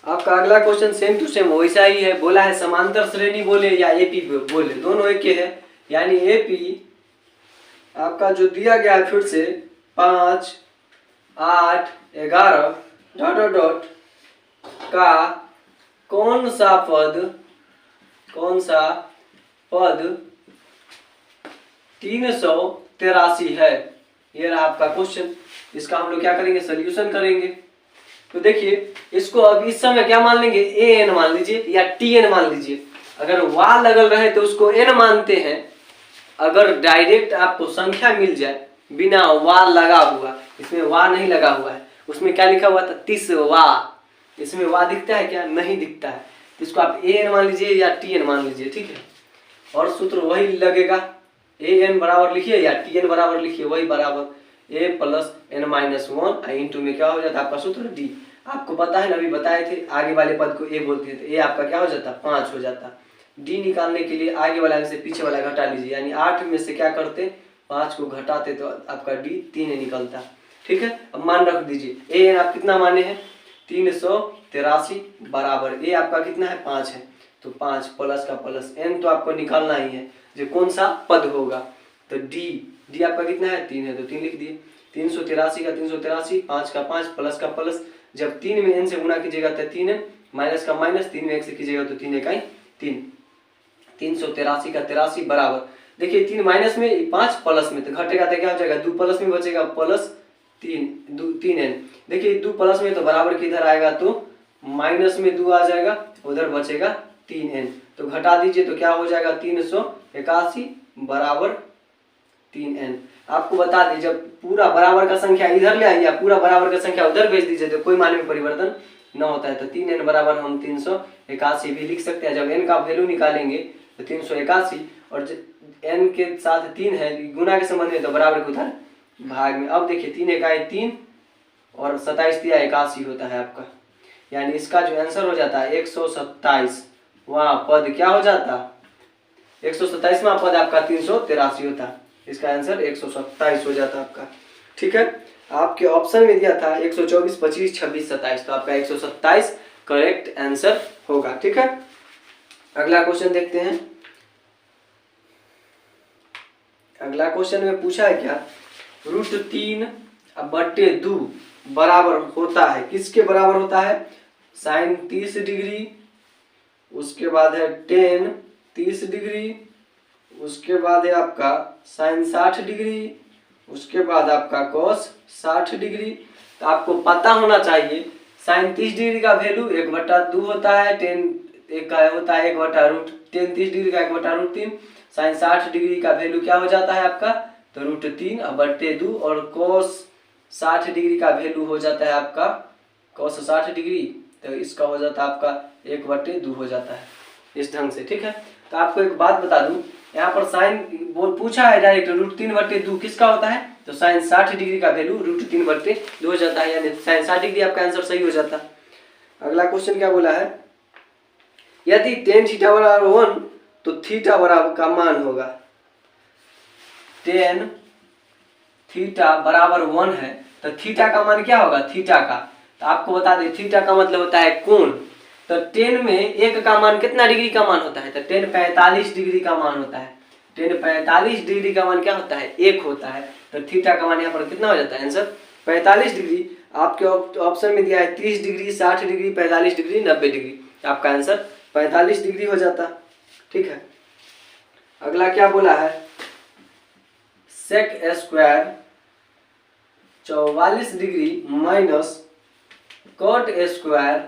आपका अगला क्वेश्चन सेम टू सेम वैसा ही है। बोला है समांतर श्रेणी बोले या एपी बोले, दोनों एक है। यानी एपी आपका जो दिया गया है फिर से 5 8 11 डॉट डॉट डॉट का कौन सा पद 383 है। ये रहा आपका क्वेश्चन। इसका हम लोग क्या करेंगे? सोल्यूशन करेंगे। तो देखिए इसको अब इस समय क्या मान लेंगे? an मान लीजिए या tn मान लीजिए। अगर वार लगल रहे तो उसको n मानते हैं। अगर डायरेक्ट आपको संख्या मिल जाए बिना वार लगा हुआ, इसमें वार नहीं लगा हुआ है, उसमें क्या लिखा हुआ था? 30वां। इसमें वार दिखता है क्या? नहीं दिखता है। तो इसको आप an मान लीजिए या tn मान लीजिए। ठीक है। और सूत्र वही लगेगा, an बराबर लिखिए या tn बराबर लिखिए, वही बराबर a प्लस n-1 इंटू में क्या हो जाता है आपका सूत्र? d। आपको पता है ना, अभी बताए थे आगे वाले पद को a बोलते थे, तो a आपका क्या हो जाता? 5 हो जाता। d निकालने के लिए आगे वाला से पीछे वाला घटा लीजिए, यानी 8 में से क्या करते? 5 को घटाते तो आपका d 3 निकलता। ठीक है। अब मान रख दीजिए an आप कितना माने हैं? 383 बराबर a आपका कितना है? 5 है, तो 5 प्लस का प्लस n तो आपको निकालना ही है जो कौन सा पद होगा। तो d आपका कितना है? 3 है, तो 3 लिख दिए। 383 का 383, 5 का 5 प्लस का प्लस, जब 3 में n से गुना कीजिएगा तो 3 है, माइनस का माइनस, 3 में 1 से कीजिएगा तो 3 1 3। 383 का 83 बराबर, देखिए 3 माइनस में, 5 प्लस में, तो घटेगा तो क्या हो जाएगा? 2 प्लस में बचेगा प्लस 3n। देखिए 2 प्लस में तो बराबर किधर आएगा? तो माइनस में 2 आ जाएगा, उधर बचेगा 3n। तो घटा दीजिए तो क्या हो जाएगा? 381 बराबर 3n। आपको बता दें जब पूरा बराबर का संख्या इधर ले आइए, पूरा बराबर का संख्या उधर भेज दीजिए तो कोई मान में परिवर्तन न होता है। तो 3n बराबर हम 381 भी लिख सकते हैं। जब n का वैल्यू निकालेंगे तो 381, और n के साथ 3 है गुना के संबंध में, तो बराबर के उधर भाग में। अब देखिए 3 1 3 और 27 दिया 81 होता है आपका, यानी इसका जो आंसर हो जाता है 127। वहाँ पद क्या हो जाता? 127वां पद आपका 383 होता। इसका आंसर 127 हो जाता आपका। ठीक है। आपके ऑप्शन में दिया था 124 25 26 27, तो आपका 127 करेक्ट आंसर होगा। ठीक है। अगला क्वेश्चन देखते हैं। अगला क्वेश्चन में पूछा है क्या, √3/2 बराबर होता है, किसके बराबर होता है, साइन 30 डिग्री, उसके बाद है टेन 30 डिग्री, उसके बाद है आपका साइन 60 डिग्री, उसके बाद आपका कॉस 60 डिग्री। तो आपको पता होना चाहिए साइन 30 डिग्री का वैल्यू 1/2 होता है, टेन एक का होता है 1/√10, 30 डिग्री का 1/√3, साइन 60 डिग्री का वैल्यू क्या हो जाता है आपका, तो √3/2, और कॉस 60 डिग्री का वैल्यू हो जाता है आपका कॉस 60 डिग्री, तो इसका हो जाता है आपका 1/2 हो जाता है इस ढंग से। ठीक है, तो आपको एक बात बता दूं, यहाँ पर साइन पूछा है डायरेक्ट √3/2 किसका होता है, तो साइन 60 डिग्री का वैल्यू √3/2 हो जाता है, यानी साइन 60 डिग्री आपका आंसर सही हो जाता है। अगला क्वेश्चन क्या बोला है, यदि tan थीटा बराबर 1 तो थीटा बराबर का मान होगा, tan थीटा बराबर 1 है तो थीटा का मान क्या होगा, थीटा का, तो आपको बता दें थीटा का मतलब होता है कोण, तो tan में एक का मान कितना डिग्री का मान होता है, तो tan 45 डिग्री का मान होता है, tan 45 डिग्री का मान क्या होता है, 1 होता है, तो थीटा का मान यहाँ पर कितना हो जाता है, आंसर 45 डिग्री। आपके ऑप्शन में दिया है 30 डिग्री, 60 डिग्री, 45 डिग्री, 90 डिग्री, तो आपका आंसर 45 डिग्री हो जाता। ठीक है, अगला क्या बोला है, sec square 44 degree minus cot square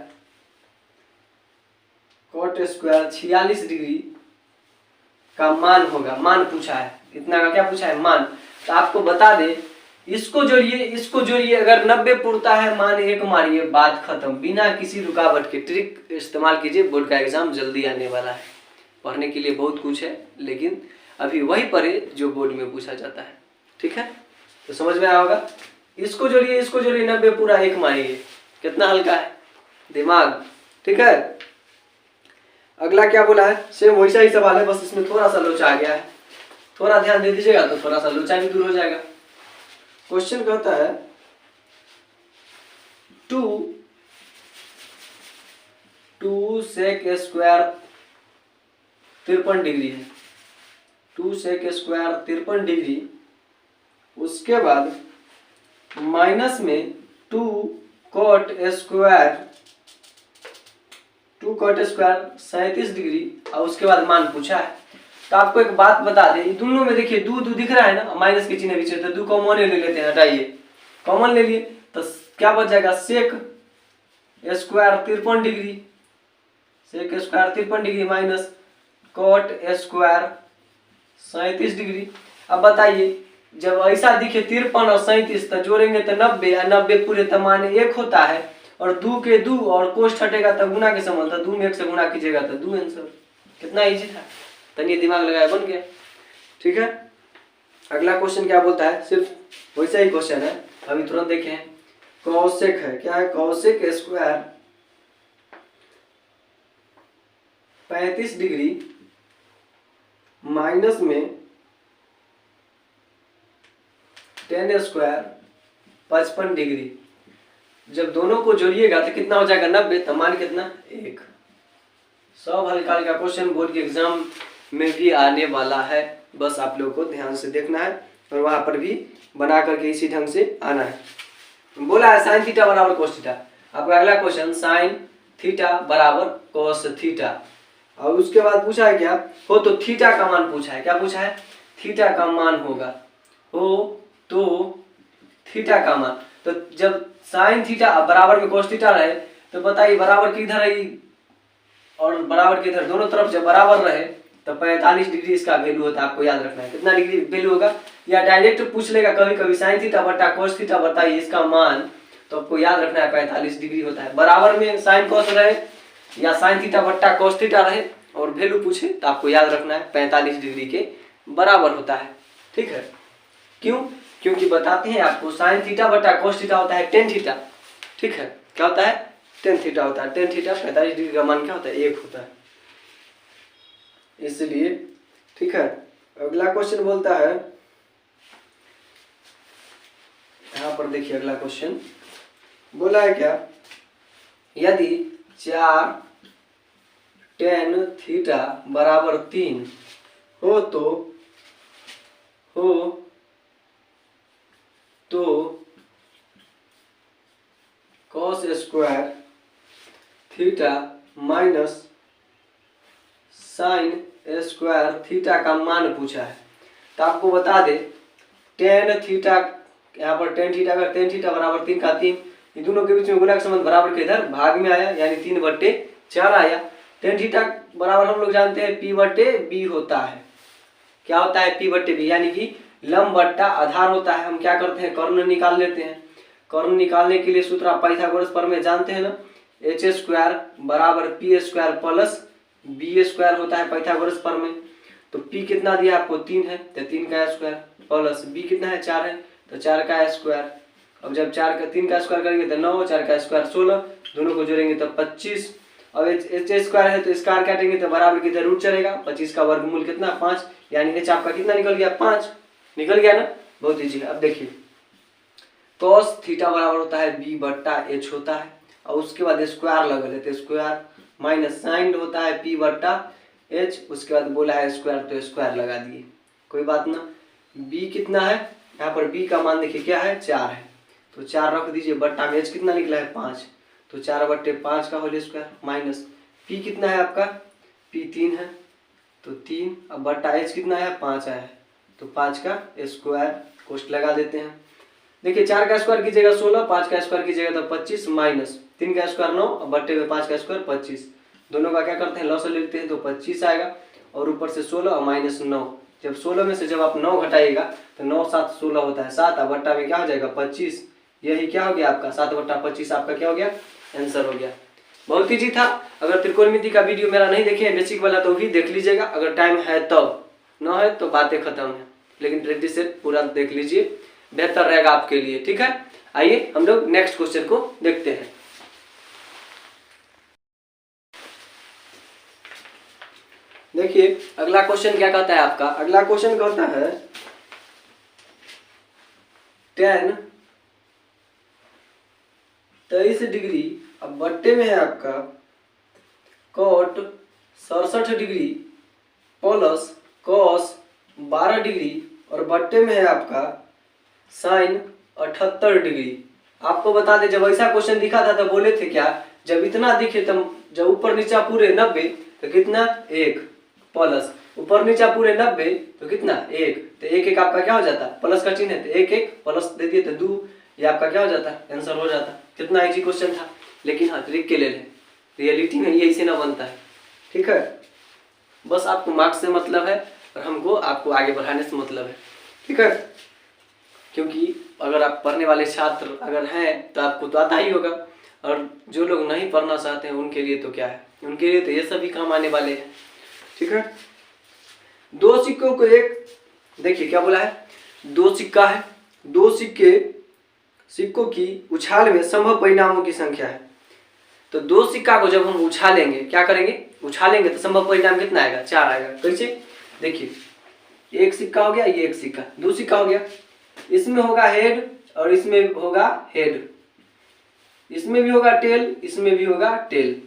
46 degree का मान होगा, मान पूछा है, इतना का क्या पूछा है, मान। तो आपको बता दे इसको जोड़िए, अगर 90 पुरता है मान 1 मारिए, बात खत्म, बिना किसी रुकावट के। ट्रिक इस्तेमाल कीजिए, बोर्ड का एग्जाम जल्दी आने वाला है, पढ़ने के लिए बहुत कुछ है, लेकिन अभी वही पढ़े जो बोर्ड में पूछा जाता है। ठीक है, तो समझ में आया होगा, इसको जोड़िए 90 पूरा 1 मारिए, कितना हल्का है दिमाग। ठीक है, अगला क्या बोला है, सेम वैसा ही सवाल है, बस इसमें थोड़ा सा लोचा आ गया है, थोड़ा ध्यान दे दीजिएगा तो थोड़ा सा लोचा भी दूर हो जाएगा। क्वेश्चन कहता है 2 सेक स्क्वायर 53 डिग्री है, 2 सेक स्क्वायर 53 डिग्री, उसके बाद माइनस में 2 कॉट स्क्वायर 37 डिग्री, और उसके बाद मान पूछा है। तो आपको एक बात बता दें, दोनों में देखिए दो दिख रहा है ना, माइनस के चिन्ह पीछे, तो 2 कॉमन ले लेते हैं, हटाइए, कॉमन ले लिए तो क्या बच जाएगा, sec square 53 degree, sec square 53 degree minus cot square 37 degree. अब बताइए जब ऐसा दिखे 53 और 37 तो जोड़ेंगे तो 90, और 90 पूरे तो मान 1 होता है, और 2 के 2 और कोष्ठ हटेगा तो गुना के समान था, 2 में 1 से गुना कीजिएगा तो 2 आंसर। कितना इजी था, तनिए दिमाग लगाया बन गया। ठीक है, अगला क्वेश्चन क्या बोलता है, सिर्फ वैसा ही क्वेश्चन है, अभी तुरंत देखें, कॉसेक है, क्या है, कॉसेक स्क्वायर 35 डिग्री माइनस में tan स्क्वायर 55 डिग्री, जब दोनों को जोड़िएगा तो कितना हो जाएगा, 90, तो मान कितना, 1। सब हल्का हल्का क्वेश्चन बोर्ड के एग्जाम में भी आने वाला है, बस आप लोगों को ध्यान से देखना है और वहां पर भी बना करके इसी ढंग से आना है। बोला है साइन थीटा बराबर कोस थीटा, आपका अगला क्वेश्चन साइन थीटा बराबर कोस थीटा, और उसके बाद पूछा है क्या हो, तो थीटा का मान पूछा है, क्या पूछा है, थीटा का मान होगा, हो तो थीटा का मान, तो जब साइन थीटा बराबर में कोस थीटा रहे तो बताइए बराबर किधर है, और बराबर किधर, दोनों तरफ जब बराबर रहे तो 45 डिग्री इसका वैल्यू होता है, आपको याद रखना है कितना डिग्री वैल्यू होगा, या डायरेक्ट पूछ लेगा कभी कभी साइन थीटा बटा कोस थीटा बताइए इसका मान, तो आपको याद रखना है 45 डिग्री होता है, बराबर में साइन कोस रहे या साइन थीटा बट्टा कोस थीटा रहे और वैल्यू पूछे तो आपको याद रखना है 45 डिग्री के बराबर होता है। ठीक है, क्यों, क्योंकि बताते हैं आपको साइन थीटा बट्टा कोस थीटा होता है tan थीटा। ठीक है, क्या होता है, tan थीटा होता है, tan थीटा 45 डिग्री का मान क्या होता है, 1 होता है, इसलिए। ठीक है, अगला क्वेश्चन बोलता है, यहां पर देखिए अगला क्वेश्चन बोला है क्या, यदि 4 tan थीटा बराबर 3 हो तो हो तो cos square theta minus sine square theta का मान पूछा है। तो आपको बता दे टेन थीटा, यहाँ पर टेन थीटा का टेन थीटा बराबर 3 का 3, इन दोनों के बीच में गुणा का संबंध बराबर के इधर भाग में आया, यानी 3/4 आया। टेन थीटा बराबर हम लोग जानते हैं P/B होता है। क्या होता है P/B, यानी कि लंब बट्टा आधार होता है। हम क्या करते हैं, कर्ण निकाल लेते हैं। कर्ण निकालने के लिए सूत्र आप पाइथागोरस प्रमेय जानते हैं ना, h² बराबर P² प्लस B² होता है पाइथागोरस प्रमेय। तो P कितना दिया आपको 3 है, तो 3 का स्क्वायर प्लस B कितना है 4 है, तो 4 का स्क्वायर। अब जब 3 का स्क्वायर करेंगे तो 9, 4 का स्क्वायर 16, दोनों को जोड़ेंगे तो 25। अब h² है तो स्क्वायर काटेंगे तो बराबर की रूट चलेगा। 25 का वर्गमूल कितना 5, यानी h आपका कितना निकल गया 5, निकल गया ना, बहुत ईजी। अब देखिए cos थीटा बराबर होता है B/H होता है, और उसके बाद स्क्वायर लगा लेते हैं, स्क्वायर माइनस साइन होता है P/H, उसके बाद बोला है स्क्वायर तो स्क्वायर लगा दिए, कोई बात ना। B कितना है, यहाँ पर B का मान देखिए क्या है 4 है, तो 4 रख दीजिए, बट्टा में H कितना निकला है 5, तो 4/5 का होल स्क्वायर माइनस P कितना है आपका P 3 है, तो 3, अब बट्टा H कितना है 5 आया है, तो 5 का स्क्वायर कोष्ट लगा देते हैं। देखिए 4 का स्क्वायर कीजिएगा 16, 5 का स्क्वायर कीजिएगा तो 25, माइनस 3 का स्क्वायर 9, और बट्टे में 5 का स्क्वायर 25, दोनों का क्या करते हैं लॉस लेते हैं, तो 25 आएगा, और ऊपर से 16 और माइनस 9। जब 16 में से जब आप 9 घटाइएगा तो 9 7 16 होता है 7, और बट्टा में क्या हो जाएगा 25, यही क्या हो गया आपका 7/25 आपका क्या हो गया आंसर हो गया। बहुत ईजी था। अगर त्रिकोणमिति का वीडियो मेरा नहीं देखे बेसिक वाला तो भी देख लीजिएगा, अगर टाइम है तब, ना है तो बातें खत्म है, लेकिन प्रैक्टिस सेट पूरा देख लीजिए, बेहतर रहेगा आपके लिए, ठीक है। आइए हम लोग नेक्स्ट क्वेश्चन को देखते हैं। देखिए अगला क्वेश्चन क्या कहता है आपका, अगला क्वेश्चन कहता है tan 23 डिग्री, अब बट्टे में है आपका cot 67 degree plus cos 12 degree, और बट्टे में है आपका साइन 78 डिग्री। आपको बता दें जब ऐसा क्वेश्चन दिखा था तो बोले थे क्या, जब इतना दिखे तब जब ऊपर नीचा पूरे 90 तो कितना 1, प्लस ऊपर नीचा पूरे 90 तो कितना 1, तो 1 1 आपका क्या हो जाता, प्लस का चिन्ह है तो 1 1 प्लस दे दिए तो 2, ये आपका क्या हो जाता आंसर हो जाता। कितना इजी क्वेश्चन था, लेकिन हाँ लिख के ले लें, रियलिटी में ये ऐसे ना बनता है, ठीक है। बस आपको मार्क्स से मतलब है और हमको आपको आगे बढ़ाने से मतलब है, ठीक है। क्योंकि अगर आप पढ़ने वाले छात्र अगर हैं तो आपको तो आता ही होगा, और जो लोग नहीं पढ़ना चाहते हैं उनके लिए तो क्या है, उनके लिए तो ये सभी काम आने वाले हैं, ठीक है। दो सिक्कों को एक, देखिए क्या बोला है, दो सिक्का है, दो सिक्कों की उछाल में संभव परिणामों की संख्या है। तो दो सिक्का को जब हम उछालेंगे, क्या करेंगे उछालेंगे, तो संभव परिणाम कितना आएगा 4 आएगा। कैसे, देखिए एक सिक्का हो गया, ये एक सिक्का, दो सिक्का हो गया, इसमें होगा हेड और इसमें होगा हेड, इसमें भी होगा टेल, इसमें भी होगा टेल,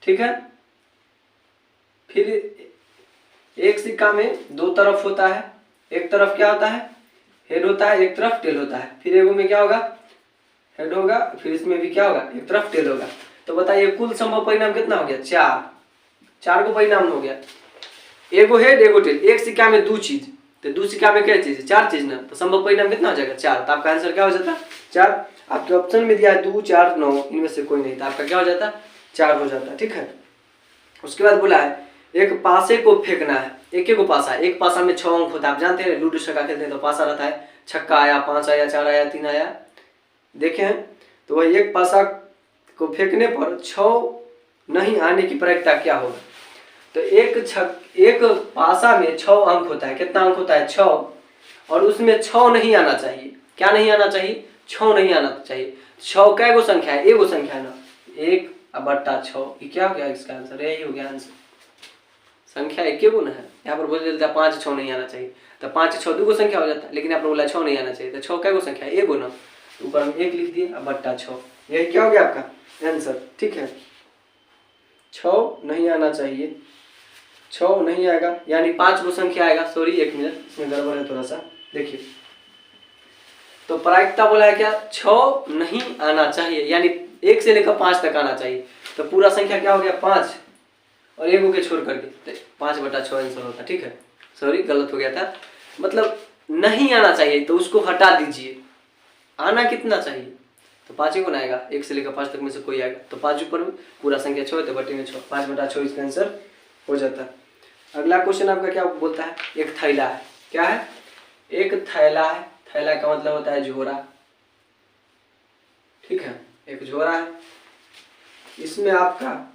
ठीक है। फिर एक सिक्का में दो तरफ होता है, एक तरफ क्या होता है हेड होता है, एक तरफ टेल होता है। फिर एगो में क्या होगा हेड होगा, फिर इसमें भी क्या होगा एक तरफ टेल होगा। तो बताइए कुल संभव परिणाम कितना हो गया 4 को परिणाम हो गया, एगो हेड एगो टेल, एक सिक्का में दो चीज, तो दो सिक्का में क्या चीज 4 चीज ना, तो संभव परिणाम कितना हो जाएगा 4। तो आपका आंसर क्या हो जाता 4। आपके ऑप्शन में दिया है 2 4 9, इनमें से कोई नहीं, तो आपका क्या हो जाता 4 हो जाता, ठीक है। उसके बाद बोला है एक पासे को फेंकना है, एक को पासा, एक पासा में 6 अंक होता है, आप जानते हैं लूडो छक्का खेलते हैं तो पासा रहता है, छक्का आया 5 आया 4 आया 3 आया, देखे हैं। तो वह एक पासा को फेंकने पर 6 नहीं आने की प्रायिकता क्या होगा। तो एक पासा में 6 अंक होता है, कितना अंक होता है 6, और उसमें 6 नहीं आना चाहिए, क्या नहीं आना चाहिए 6 नहीं आना चाहिए। 6 कै गो संख्या है, एगो संख्या है ना, 1/6, ये क्या हो गया इसका आंसर, यही हो गया आंसर, संख्या एक गो ना है। यहाँ पर बोल देता 5 6 नहीं आना चाहिए, तो 5 6 2 संख्या हो जाता है, लेकिन आपने बोला 6 नहीं आना चाहिए, तो 6 कै गो संख्या है एगो ना, तो ऊपर हम 1 लिख दिए 1/6, यही क्या हो गया आपका आंसर, ठीक है। 6 नहीं आना चाहिए, 6 नहीं आएगा, यानी 5 वो संख्या आएगा। सॉरी 1 मिनट, इसमें गड़बड़ है थोड़ा सा, देखिए। तो प्रायिकता बोला है क्या, 6 नहीं आना चाहिए, यानी 1 से लेकर 5 तक आना चाहिए। तो पूरा संख्या क्या हो गया 5, और 1 के छोड़ करके 5/6 आंसर होता। ठीक है, सॉरी गलत हो गया था, मतलब नहीं आना चाहिए तो उसको हटा दीजिए, आना कितना चाहिए, तो 5 ही गुना आएगा, 1 से लेकर 5 तक में से कोई आएगा। तो 5 ऊपर में पूरा संख्या 6 तो बटे में 6, 5/6 इसका आंसर हो जाता है। अगला क्वेश्चन आपका क्या बोलता है, एक थैला है। क्या है, एक थैला है। थैला का मतलब होता है झोरा। ठीक है, एक झोरा है, इसमें आपका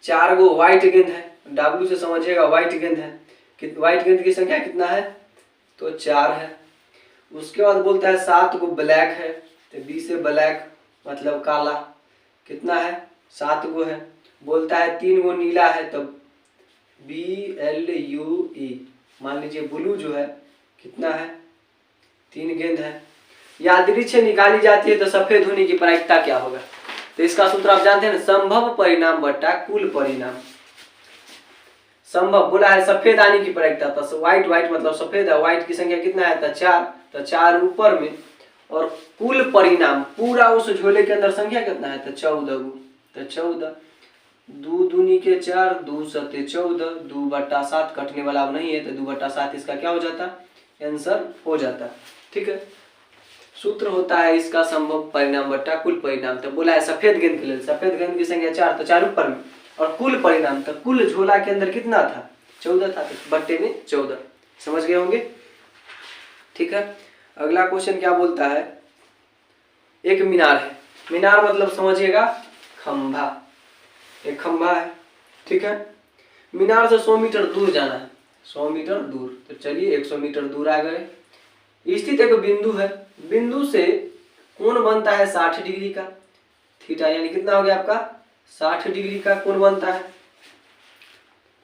4 गो व्हाइट गेंद है। W से समझिएगा व्हाइट गेंद है, व्हाइट गेंद की संख्या कितना है, तो 4 है। उसके बाद बोलता है 7 गो ब्लैक है, तो B से ब्लैक मतलब काला, कितना है 7 गो है। बोलता है 3 गो नीला है, तो BLUE, मान लीजिए ब्लू जो है कितना है 3 गेंद है। यादृच्छिक से निकाली जाती है तो सफेद होने की प्रायिकता क्या होगा, तो इसका सूत्र आप जानते हैं ना, संभव परिणाम बटा कुल परिणाम। संभव बोला है सफेद आने की प्रायिकता, तो व्हाइट मतलब सफेद है, व्हाइट की संख्या कितना है, तो 4, तो 4 ऊपर में, और कुल परिणाम पूरा उस झोले के अंदर संख्या कितना है, तो 14 गो, तो 14, 2 दूनी के 4, 2 सते 14, 2/7 कटने वाला अब नहीं है, तो 2/7 इसका क्या हो जाता, आंसर हो जाता। ठीक है, सूत्र होता है इसका संभव परिणाम बटा कुल परिणाम। तो बोला है सफेद गेंद के लिए, सफेद गेंद की संख्या 4, तो 4 ऊपर में, और कुल परिणाम तो कुल झोला के अंदर कितना था, 14 था, तो बट्टे में 14। समझ गए होंगे। ठीक है, अगला क्वेश्चन क्या बोलता है, एक मीनार है। मीनार मतलब समझिएगा खंभा, एक खंभा है। ठीक है, मीनार से 100 मीटर दूर जाना है, 100 मीटर दूर, तो चलिए 100 मीटर दूर आ गए। स्थित एक बिंदु है, बिंदु से कोण बनता है 60 डिग्री का, थीटा, यानी कितना हो गया आपका 60 डिग्री का कोण बनता है।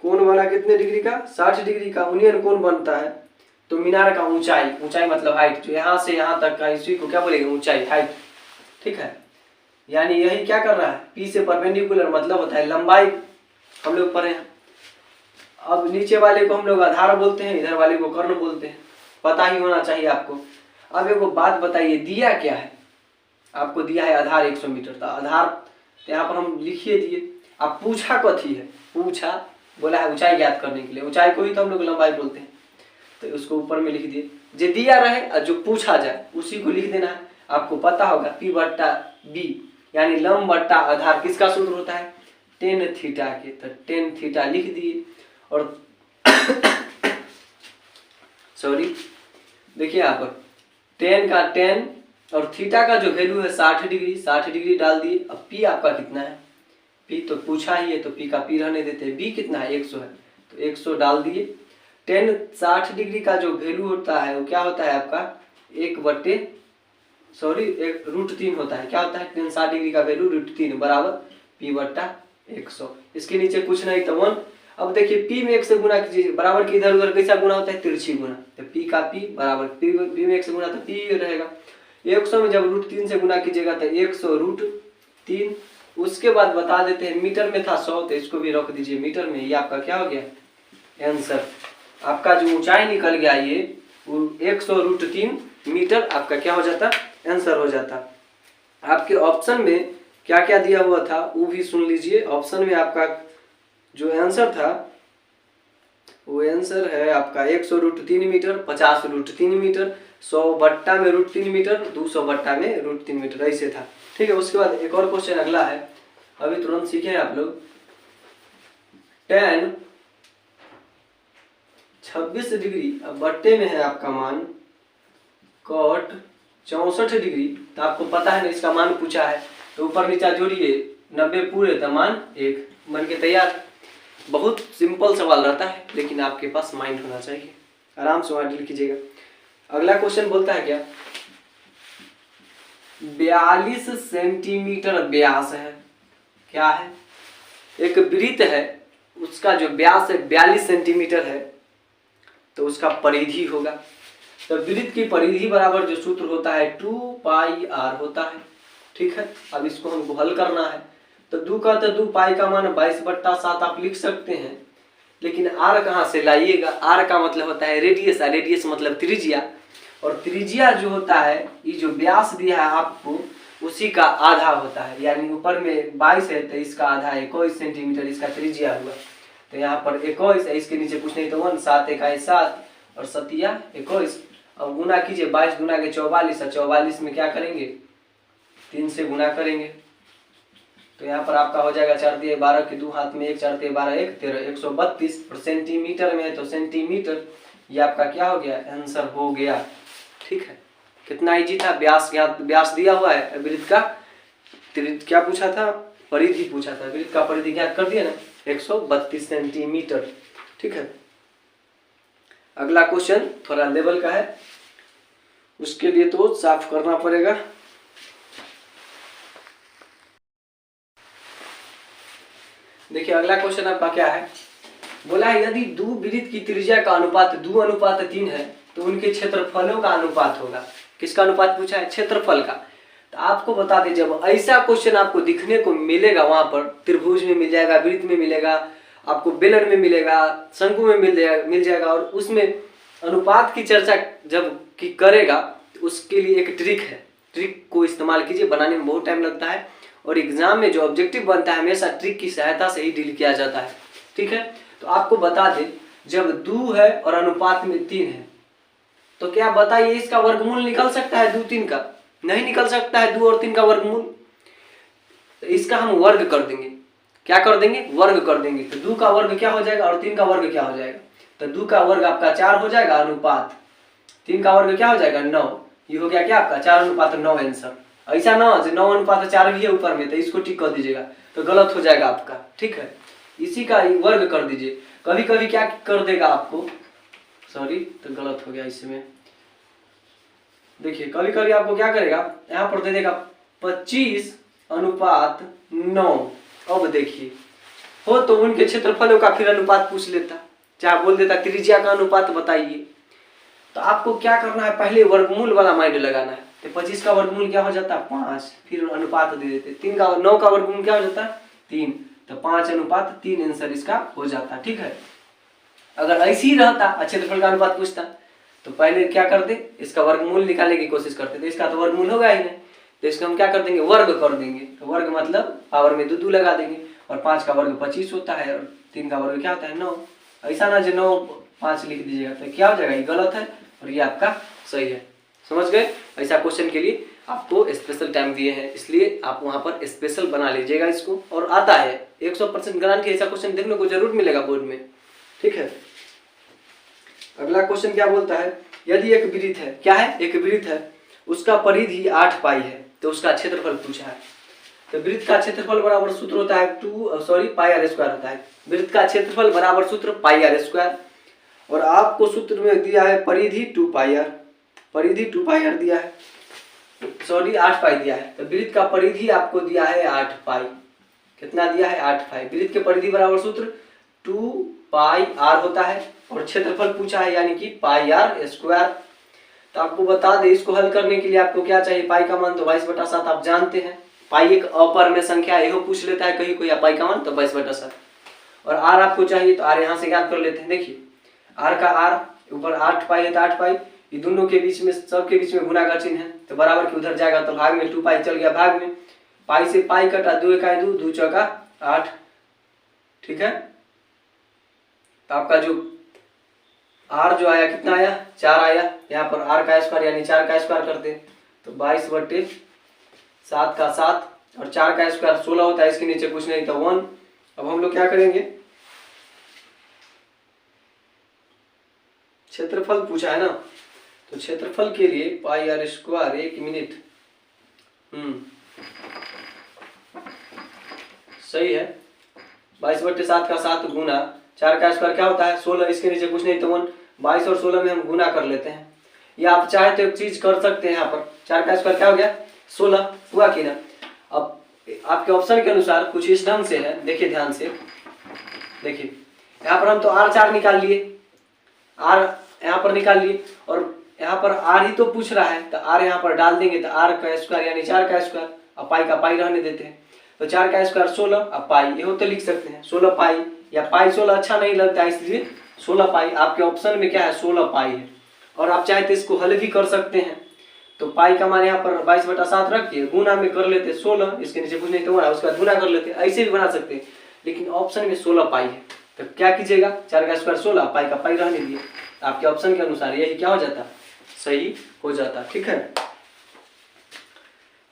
कोण बना कितने डिग्री का, 60 डिग्री का उन्नयन कोण बनता है। तो मीनार का ऊंचाई, ऊंचाई मतलब हाइट, जो यहाँ से यहाँ तक का, इसी को क्या बोलेंगे ऊंचाई, हाइट। ठीक है, यानी यही क्या कर रहा है, P से परपेंडिकुलर मतलब होता है लंबाई, हम लोग पढ़े हैं। अब नीचे वाले को हम लोग आधार बोलते हैं, इधर वाले को कर्ण बोलते हैं, पता ही होना चाहिए आपको। अब एक बात बताइए, दिया क्या है आपको, दिया है आधार 100 मीटर, तो आधार तो यहाँ पर हम लिखिए दिए। अब पूछा कथी है, पूछा बोला है ऊंचाई ज्ञात करने के लिए, ऊंचाई को ही तो हम लोग लंबाई बोलते हैं, तो उसको ऊपर में लिख दिए। जो दिया रहे और जो पूछा जाए उसी को लिख देना है। आपको पता होगा P/B यानी लंब बट्टा आधार किसका सूत्र होता है, tan थीटा के, तो tan थीटा लिख दिए। और सॉरी देखिए यहाँ पर tan का tan और थीटा का जो वैल्यू है 60 डिग्री, 60 डिग्री डाल दिए। अब P आपका कितना है, P तो पूछा ही है, तो P का P रहने देते हैं। B कितना है 100 है, तो 100 डाल दिए। tan 60 डिग्री का जो वैल्यू होता है वो क्या होता है आपका 1/√3 होता है। क्या होता है, tan 60 डिग्री का वैल्यू √3 बराबर P/100। इसके नीचे कुछ नहीं तो 1। अब देखिए P में 1 से गुना कीजिए, बराबर के इधर उधर कैसा गुना होता है, तिरछी गुना, तो P का P बराबर P में 1 से गुना तो P रहेगा। 100 में जब √3 से गुना कीजिएगा तो 100√3। उसके बाद बता देते हैं, मीटर में था 100, तो इसको भी रख दीजिए मीटर में। ये आपका क्या हो गया आंसर, आपका जो ऊंचाई निकल गया ये 100√3 मीटर आपका क्या हो जाता, आंसर हो जाता। आपके ऑप्शन में क्या क्या दिया हुआ था वो भी सुन लीजिए। ऑप्शन में आपका जो आंसर था वो आंसर है आपका 100√3 मीटर, 50√3 मीटर, 100 बट्टा में √3 मीटर, 200 बट्टा में √3 मीटर, ऐसे था। ठीक है, उसके बाद एक और क्वेश्चन अगला है, अभी तुरंत सीखे आप लोग। tan 26 डिग्री अब बट्टे में है आपका मान cot 64 डिग्री, तो आपको पता है ना इसका मान पूछा है, तो ऊपर नीचा जोड़िए 90 पूरे तो मान 1 बन के तैयार। बहुत सिंपल सवाल रहता है, लेकिन आपके पास माइंड होना चाहिए, आराम से वहां डील कीजिएगा। अगला क्वेश्चन बोलता है क्या, 42 सेंटीमीटर व्यास है। क्या है, एक वृत्त है, उसका जो व्यास है 42 सेंटीमीटर है, तो उसका परिधि होगा। तो वृत्त की परिधि बराबर जो सूत्र होता है 2πr होता है। ठीक है, अब इसको हमको हल करना है, तो 2 का तो 2 पाई का मान 22/7 आप लिख सकते हैं। लेकिन आर कहाँ से लाइएगा? आर का मतलब होता है रेडियस, रेडियस मतलब त्रिज्या, और त्रिज्या जो होता है ये जो व्यास दिया है आपको उसी का आधा होता है। यानी ऊपर में 22 है तो इसका आधा 21 सेंटीमीटर इसका त्रिज्या हुआ। तो यहाँ पर 21 है, इसके नीचे कुछ नहीं तो 1, 7 × 7 और 7 21। अब गुना कीजिए, 22 गुना के 44 और 44 में क्या करेंगे 3 से गुना करेंगे। तो यहाँ पर आपका हो जाएगा 4 × 12 के 2 हाथ में 1, 4 × 12 1, 13, 132। और सेंटीमीटर में है तो सेंटीमीटर, ये आपका क्या हो गया आंसर हो गया। ठीक है, कितना इजी था। व्यास, यहाँ व्यास दिया हुआ है, वृत्त का क्या पूछा था, परिधि पूछा था, वृत्त का परिधि ज्ञात कर दिया ना 132 सेंटीमीटर। ठीक है, अगला क्वेश्चन थोड़ा लेवल का है, उसके लिए तो साफ करना पड़ेगा। देखिए अगला क्वेश्चन आपका क्या है, बोला है यदि 2 वृत्त की त्रिज्या का अनुपात 2:3 है तो उनके क्षेत्रफलों का अनुपात होगा। किसका अनुपात पूछा है? क्षेत्रफल का। तो आपको बता दें जब ऐसा क्वेश्चन आपको दिखने को मिलेगा, वहां पर त्रिभुज में मिल जाएगा, वृत्त में मिलेगा, आपको बेलन में मिलेगा, शंकु में मिल जाएगा, और उसमें अनुपात की चर्चा जब की करेगा तो उसके लिए एक ट्रिक है, ट्रिक को इस्तेमाल कीजिए। बनाने में बहुत टाइम लगता है और एग्जाम में जो ऑब्जेक्टिव बनता है हमेशा ट्रिक की सहायता से ही डील किया जाता है। ठीक है, तो आपको बता दें जब 2 है और अनुपात में 3 है तो क्या बताइए इसका वर्गमूल निकल सकता है 2 3 का? नहीं निकल सकता है 2 और 3 का वर्गमूल। तो इसका हम वर्ग कर देंगे। क्या कर देंगे? वर्ग कर देंगे। तो 2 का वर्ग क्या हो जाएगा और 3 का वर्ग क्या हो जाएगा? तो 2 का वर्ग आपका 4 हो जाएगा, अनुपात 3 का वर्ग क्या हो जाएगा 9। ये हो गया क्या आपका 4:9 आंसर। ऐसा ना 9:4 भी है ऊपर में, तो इसको टिक कर दीजिएगा, तो गलत हो जाएगा आपका। ठीक है, इसी का वर्ग कर दीजिए। कभी कभी क्या कर देगा आपको, सॉरी तो गलत हो गया इसमें। देखिए कभी कभी आपको क्या करेगा, यहाँ पर दे देगा 25:9। अब देखिए हो तो उनके क्षेत्रफलों का फिर अनुपात पूछ लेता, चाहे बोल देता त्रिज्या का अनुपात बताइए। तो आपको क्या करना है, पहले वर्गमूल वाला माइंड लगाना है। तो 25 का वर्गमूल क्या हो जाता है 5, फिर अनुपात दे देते। 9 का वर्गमूल क्या हो जाता है 3, तो 5:3 आंसर इसका हो जाता। ठीक है, अगर ऐसे ही रहता क्षेत्रफल का अनुपात पूछता तो पहले क्या करते, इसका वर्गमूल निकालने की कोशिश करते, तो इसका तो वर्गमूल होगा ही नहीं, तो इसको हम क्या कर देंगे वर्ग कर देंगे। तो वर्ग मतलब पावर में 2 लगा देंगे, और 5 का वर्ग 25 होता है और 3 का वर्ग क्या होता है 9। ऐसा ना जो 9 5 लिख दीजिएगा, तो क्या हो जाएगा ये गलत है और ये आपका सही है। समझ गए? ऐसा क्वेश्चन के लिए आपको स्पेशल टाइम दिए हैं, इसलिए आप वहां पर स्पेशल बना लीजिएगा इसको। और आता है 100% गारंटी, ऐसा क्वेश्चन देखने को जरूर मिलेगा बोर्ड में। ठीक है, अगला क्वेश्चन क्या बोलता है, यदि एक वृत्त है, क्या है एक वृत्त है, उसका परिधि 8 पाई है तो उसका क्षेत्रफल पूछा है। तो वृत्त का क्षेत्रफल बराबर सूत्र होता है पाई r स्क्वायर होता है। वृत्त का क्षेत्रफल बराबर सूत्र पाई r स्क्वायर, और आपको सूत्र में दिया है परिधि 2 पाई r, परिधि 2 पाई r दिया है, 8 पाई दिया है। तो वृत्त का परिधि आपको दिया है 8 पाई। कितना दिया है 8 पाई। वृत्त के परिधि बराबर सूत्र 2 पाई r होता है, और क्षेत्रफल पूछा है यानी कि पाई r स्क्वायर। तो आपको बता दें इसको हल करने के लिए आपको क्या चाहिए, पाई का मान तो 22/7 आप जानते हैं। पाई एक अपर में संख्या यही पूछ लेता है कहीं कोई, पाई का मान तो 22/7, और r आपको चाहिए तो r यहाँ से ज्ञात कर लेते हैं। देखिए r का r ऊपर 8 पाई है तो 8 पाई, ये दोनों के बीच में सबके बीच में गुना का चिन्ह है, तो बराबर के उधर जाएगा तो भाग में 2 पाई चल गया भाग में, पाई से पाई कटा, 2 × 2 2 × 8। ठीक है, तो आपका जो r जो आया कितना आया 4 आया। यहाँ पर r का स्क्वायर यानी 4 का स्क्वायर करते तो 22/7 का 7, और 4 का स्क्वायर 16 होता है, इसके नीचे कुछ नहीं तो 1। अब हम लोग क्या करेंगे, क्षेत्रफल पूछा है ना, तो क्षेत्रफल के लिए पाई r स्क्वायर, 1 मिनट, सही है। 22/7 का 7 गुना 4 का स्क्वायर क्या होता है 16, इसके नीचे कुछ नहीं तो 1। 22 और 16 में हम गुना कर लेते हैं, या आप चाहे तो एक चीज कर सकते हैं, यहाँ पर 4 का स्क्वायर क्या हो गया 16 हुआ कि ना। अब आपके ऑप्शन के अनुसार कुछ इस ढंग से है, देखिए ध्यान से, देखिए यहाँ पर हम तो r4 निकाल लिए, r यहाँ पर निकाल लिए, और यहाँ पर r ही तो पूछ रहा है तो r यहाँ पर डाल देंगे तो r का स्क्वायर यानी 4 का स्क्वायर, अब पाई का पाई रहने देते हैं। तो 4 का स्क्वायर 16 अब पाई, ये हो तो लिख सकते हैं 16 पाई, या पाई 16 अच्छा नहीं लगता है इसलिए 16 पाई। आपके ऑप्शन में क्या है 16 पाई है। और आप चाहे तो इसको हल भी कर सकते हैं, तो पाई का मान यहाँ पर 22/7 रख के गुना में कर लेते 16, इसके नीचे कुछ नहीं तो उसके बाद गुना कर लेते, ऐसे भी बना सकते हैं, लेकिन ऑप्शन में 16 पाई है। तो क्या कीजिएगा 4 का स्क्वायर 16, पाई का पाई रहने दिए, आपके ऑप्शन के अनुसार यही क्या हो जाता, सही हो जाता। ठीक है,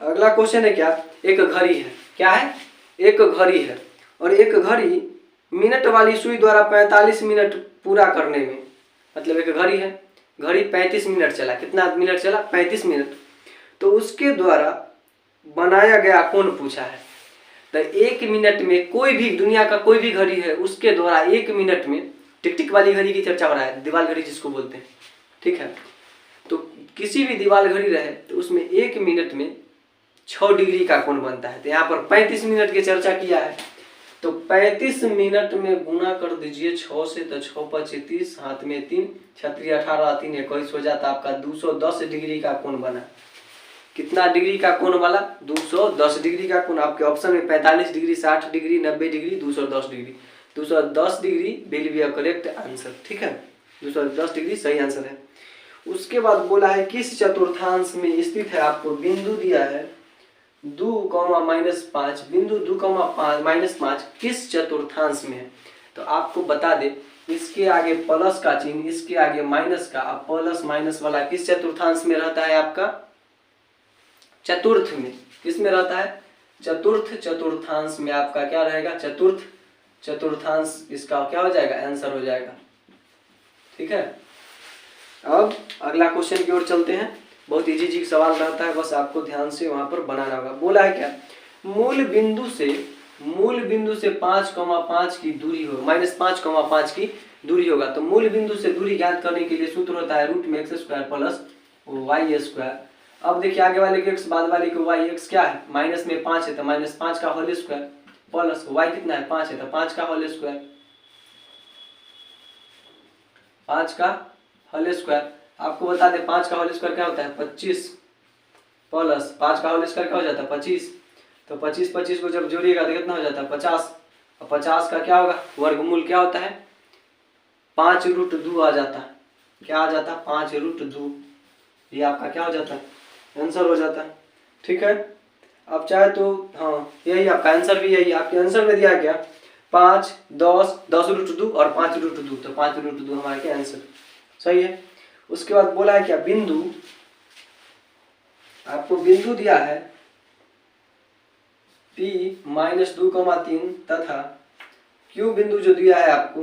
अगला क्वेश्चन है क्या, एक घड़ी है, क्या है, एक घड़ी है और एक घड़ी मिनट वाली सुई द्वारा 45 मिनट पूरा करने में, मतलब एक घड़ी है, घड़ी 35 मिनट चला, कितना मिनट चला 35 मिनट, तो उसके द्वारा बनाया गया कोण पूछा है। तो 1 मिनट में कोई भी दुनिया का कोई भी घड़ी है उसके द्वारा 1 मिनट में, टिक टिक वाली घड़ी की चर्चा हो रहा है, दीवार घड़ी जिसको बोलते हैं, ठीक है, तो किसी भी दीवार घड़ी रहे तो उसमें 1 मिनट में 6 डिग्री का कोण बनता है। तो यहाँ पर 35 मिनट की चर्चा किया है, तो 35 मिनट में गुना कर दीजिए 6 से, तो 6 5 30, हाथ में 3, 6 18, 3 21 हो जाता आपका 210 डिग्री का कोण बना। कितना डिग्री का कोण वाला, 210 डिग्री का कोण। आपके ऑप्शन में 45 degree, 60 degree, 90 degree, 210 degree, 210 degree will be a correct answer. ठीक है, 210 डिग्री सही आंसर है। उसके बाद बोला है किस चतुर्थांश में स्थित है, आपको बिंदु दिया है 2,-5, बिंदु 2,-5 किस चतुर्थांश में है। तो आपको बता दे इसके आगे प्लस का चिन्ह, इसके आगे माइनस का, अब प्लस माइनस वाला किस चतुर्थांश में रहता है, आपका चतुर्थ में। किस में रहता है, चतुर्थ चतुर्थांश में आपका क्या रहेगा, चतुर्थ चतुर्थांश, इसका क्या हो जाएगा, आंसर हो जाएगा। ठीक है, अब अगला क्वेश्चन की ओर चलते हैं। बहुत इजी सवाल रहता है, बस आपको ध्यान से वहां पर बनाना होगा। बोला है क्या, मूल बिंदु से 5,5 की दूरी हो, -5,5 की दूरी होगा। तो मूल बिंदु से दूरी ज्ञात करने के लिए सूत्र होता है √x² प्लस y²। अब देखिए आगे वाले के x, बाद वाले के y, x क्या है माइनस में 5 है तो -5 का होल स्क्वायर, प्लस y कितना है 5 है तो 5 का होल स्क्वायर, 5 का होल स्क्वायर। आपको बता दें 5 का होल स्क्वायर क्या होता है 25, प्लस 5 का होल स्क्वायर क्या हो जाता है 25, तो 25 को जब जोड़िएगा तो कितना हो जाता है 50, और 50 का क्या होगा वर्गमूल क्या होता है 5√2 आ जाता है। क्या आ जाता है 5√2, ये आपका क्या हो जाता है आंसर हो जाता है। ठीक है, आप चाहे तो हाँ यही आपका आंसर भी यही, आपके आंसर में दिया गया 5, 10, 10√2 और 5√2, तो 5√2 हमारे के आंसर सही है। उसके बाद बोला है क्या, बिंदु, आपको बिंदु दिया है P -2,3 तथा Q बिंदु जो दिया है आपको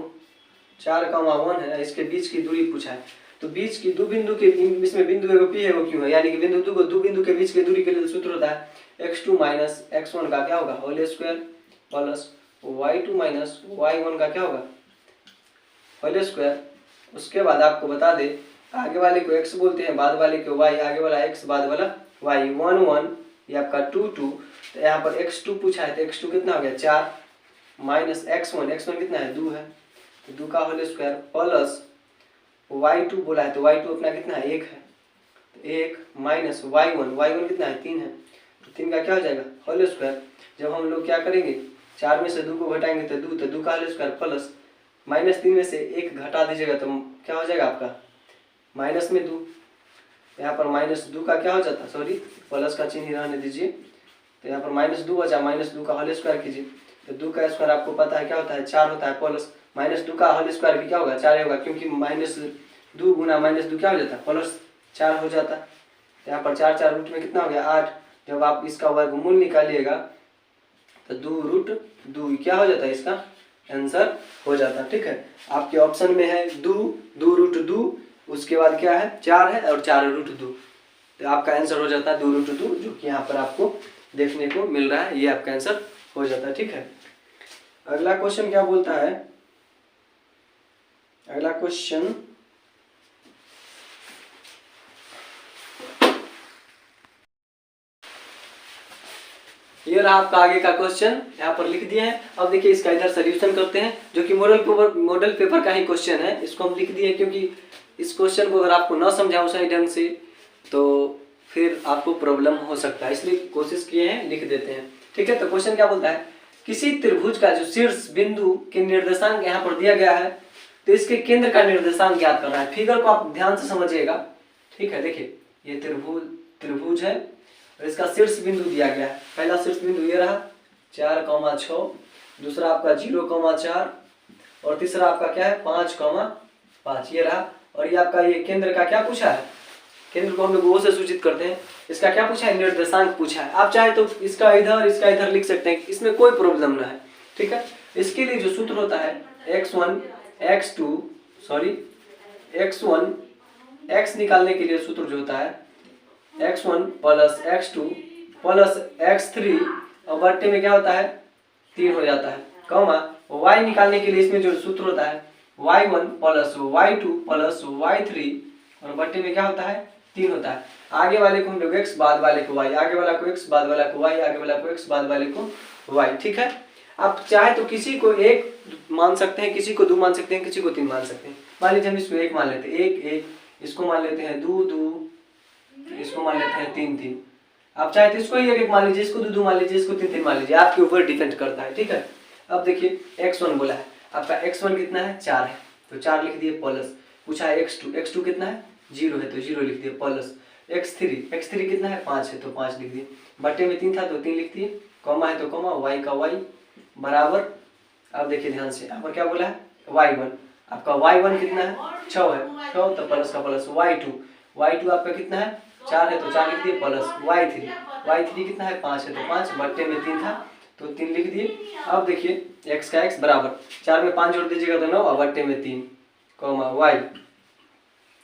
4,1 है, इसके बीच की दूरी पूछा है। तो बीच की दो बिंदु के, इसमें बिंदु है वो P है वो Q है, यानी कि बिंदु दो बिंदु के बीच की दूरी के लिए सूत्र होता है x2 - x1 का क्या होगा whole square, plus y2 - y1 का क्या होगा होल स्क्वायर। उसके बाद आपको बता दे आगे वाले को x बोलते हैं, बाद वाले को y, आगे वाला x बाद वाला y, 1 1 ये आपका 2 2। तो यहाँ पर x2 पूछा है तो x2 कितना हो गया 4, माइनस x1 कितना है 2 है, तो 2 का होल स्क्वायर, प्लस y2 बोला है तो y2 अपना कितना है 1 है, तो 1 माइनस y1 कितना है 3 है, तो 3 का क्या हो जाएगा होल स्क्वायर। जब हम लोग क्या करेंगे 4 में से 2 को घटाएंगे तो 2 का होल स्क्वायर, प्लस -3 में से 1 घटा दीजिएगा तो क्या हो जाएगा आपका माइनस में 2, यहाँ पर -2 का क्या हो जाता है, सॉरी प्लस का चिन्ह रहने दीजिए, तो यहाँ पर -2 बचा, -2 का होल स्क्वायर कीजिए, तो 2 का स्क्वायर आपको पता है क्या होता है 4 होता है, प्लस -2 का होल स्क्वायर भी क्या होगा 4 होगा, क्योंकि -2 गुना -2 क्या हो जाता है प्लस 4 हो जाता है। तो यहाँ पर 4 4 रूट में कितना हो गया 8, जब आप इसका वर्गमूल निकालिएगा तो 2√2 क्या हो जाता है, इसका आंसर हो जाता है। ठीक है, आपके ऑप्शन में है 2√2, उसके बाद क्या है 4 है और 4√2, तो आपका आंसर हो जाता है 2√2, जो कि यहाँ पर आपको देखने को मिल रहा है, ये आपका आंसर हो जाता है। ठीक है, अगला क्वेश्चन क्या बोलता है, अगला क्वेश्चन ये रहा आपका आगे का क्वेश्चन, यहाँ पर लिख दिए हैं। अब देखिए इसका इधर सोल्यूशन करते हैं, जो कि मॉडल पेपर का ही क्वेश्चन है, इसको हम लिख दिए क्योंकि इस क्वेश्चन को अगर आपको न समझाओ सही ढंग से तो फिर आपको प्रॉब्लम हो सकता है, इसलिए कोशिश किए हैं लिख देते हैं। ठीक है। तो क्वेश्चन क्या बोलता है, किसी त्रिभुज का जो शीर्ष बिंदु के निर्देशांक यहाँ पर दिया गया है, तो इसके केंद्र का निर्देशांक ज्ञात करना है। फिगर को आप ध्यान से समझिएगा, ठीक है। देखिए ये त्रिभुज है और इसका शीर्ष बिंदु दिया गया है। पहला शीर्ष बिंदु ये रहा 4,6, दूसरा आपका 0,4 और तीसरा आपका क्या है 5,5 ये रहा। और ये आपका ये केंद्र का क्या पूछा है, केंद्र को हम लोग वो से सूचित करते हैं। इसका क्या पूछा है, निर्देशांक पूछा है। आप चाहे तो इसका इधर लिख सकते हैं, इसमें कोई प्रॉब्लम ना है, ठीक है। इसके लिए जो सूत्र होता है x1 x निकालने के लिए सूत्र जो होता है x1 plus x2 plus x3 और बट्टे में क्या होता है 3 हो जाता है, कॉमा y निकालने के लिए इसमें जो सूत्र होता है y1 plus y2 plus y3 और बट्टे में क्या होता है 3 होता है। आगे वाले को हम लोग x बाद वाले को y, आगे वाला को x बाद वाला को y, आगे वाला को x बाद वाले को y, ठीक है। आप चाहे तो किसी को 1 मान सकते हैं, किसी को 2 मान सकते हैं, किसी को 3 मान सकते हैं। मान लीजिए हम इसको 1 मान लेते हैं, 1 इसको मान लेते हैं 2 इसको मान लेते हैं 3 आप चाहे तो इसको ही 1 मान लीजिए, इसको 2 मान लीजिए, इसको 3 मान लीजिए, आपके ऊपर डिपेंड करता है, ठीक है। अब देखिए x1 बोला है, आपका x1 कितना है 4 है तो 4 लिख दिए प्लस, पूछा है x2 कितना है 0 है तो 0 लिख दिए प्लस, x3 कितना है 5 है तो 5 लिख दिए, बट्टे में 3 था तो 3 लिख दिए, कॉमा है तो कॉमा, y का y बराबर। अब देखिए ध्यान से, यहाँ पर क्या बोला है y1, आपका y1 कितना है 6 है, 6 तो प्लस का प्लस, y2 आपका कितना है 4 है तो 4 लिख दिए प्लस, y3 कितना है 5 है तो 5, बट्टे में 3 था तो 3 लिख दिए। अब देखिए x का x बराबर 4 में 5 जोड़ दीजिएगा तो 9 और बट्टे में 3, कॉमा y,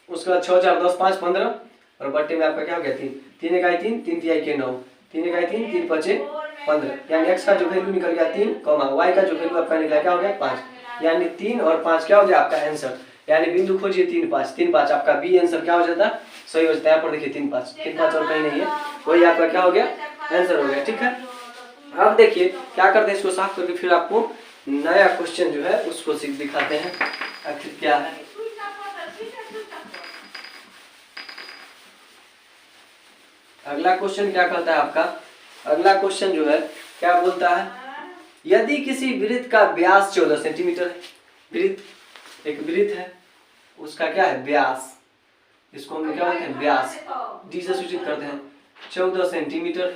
उसके बाद 6 4 10 5 15 और बट्टे में आपका क्या हो गया 3 1 3 3 3 के 9 3 1 3 3 5 15, यानी x का जो वैल्यू निकल गया 3, कॉमा y का जो वैल्यू आपका निकला क्या हो गया 5, यानी 3 और 5 क्या हो गया आपका आंसर। यानी बिंदु खोजिए 3 5 आपका बी आंसर क्या हो जाता है, सही हो जाता है। यहाँ पर देखिए 3 5 और कहीं नहीं है, वही आपका क्या हो गया आंसर हो गया, ठीक है। अब देखिए क्या करते हैं, इसको साफ करके फिर आपको नया क्वेश्चन जो है उसको दिखाते हैं आखिर क्या है। अगला क्वेश्चन क्या कहता है आपका, अगला क्वेश्चन जो है क्या बोलता है, यदि किसी वृत्त का व्यास 14 सेंटीमीटर है, एक वृत्त है उसका क्या है व्यास, इसको हम क्या बोलते हैं व्यास, डी से सूचित करते हैं, 14 सेंटीमीटर,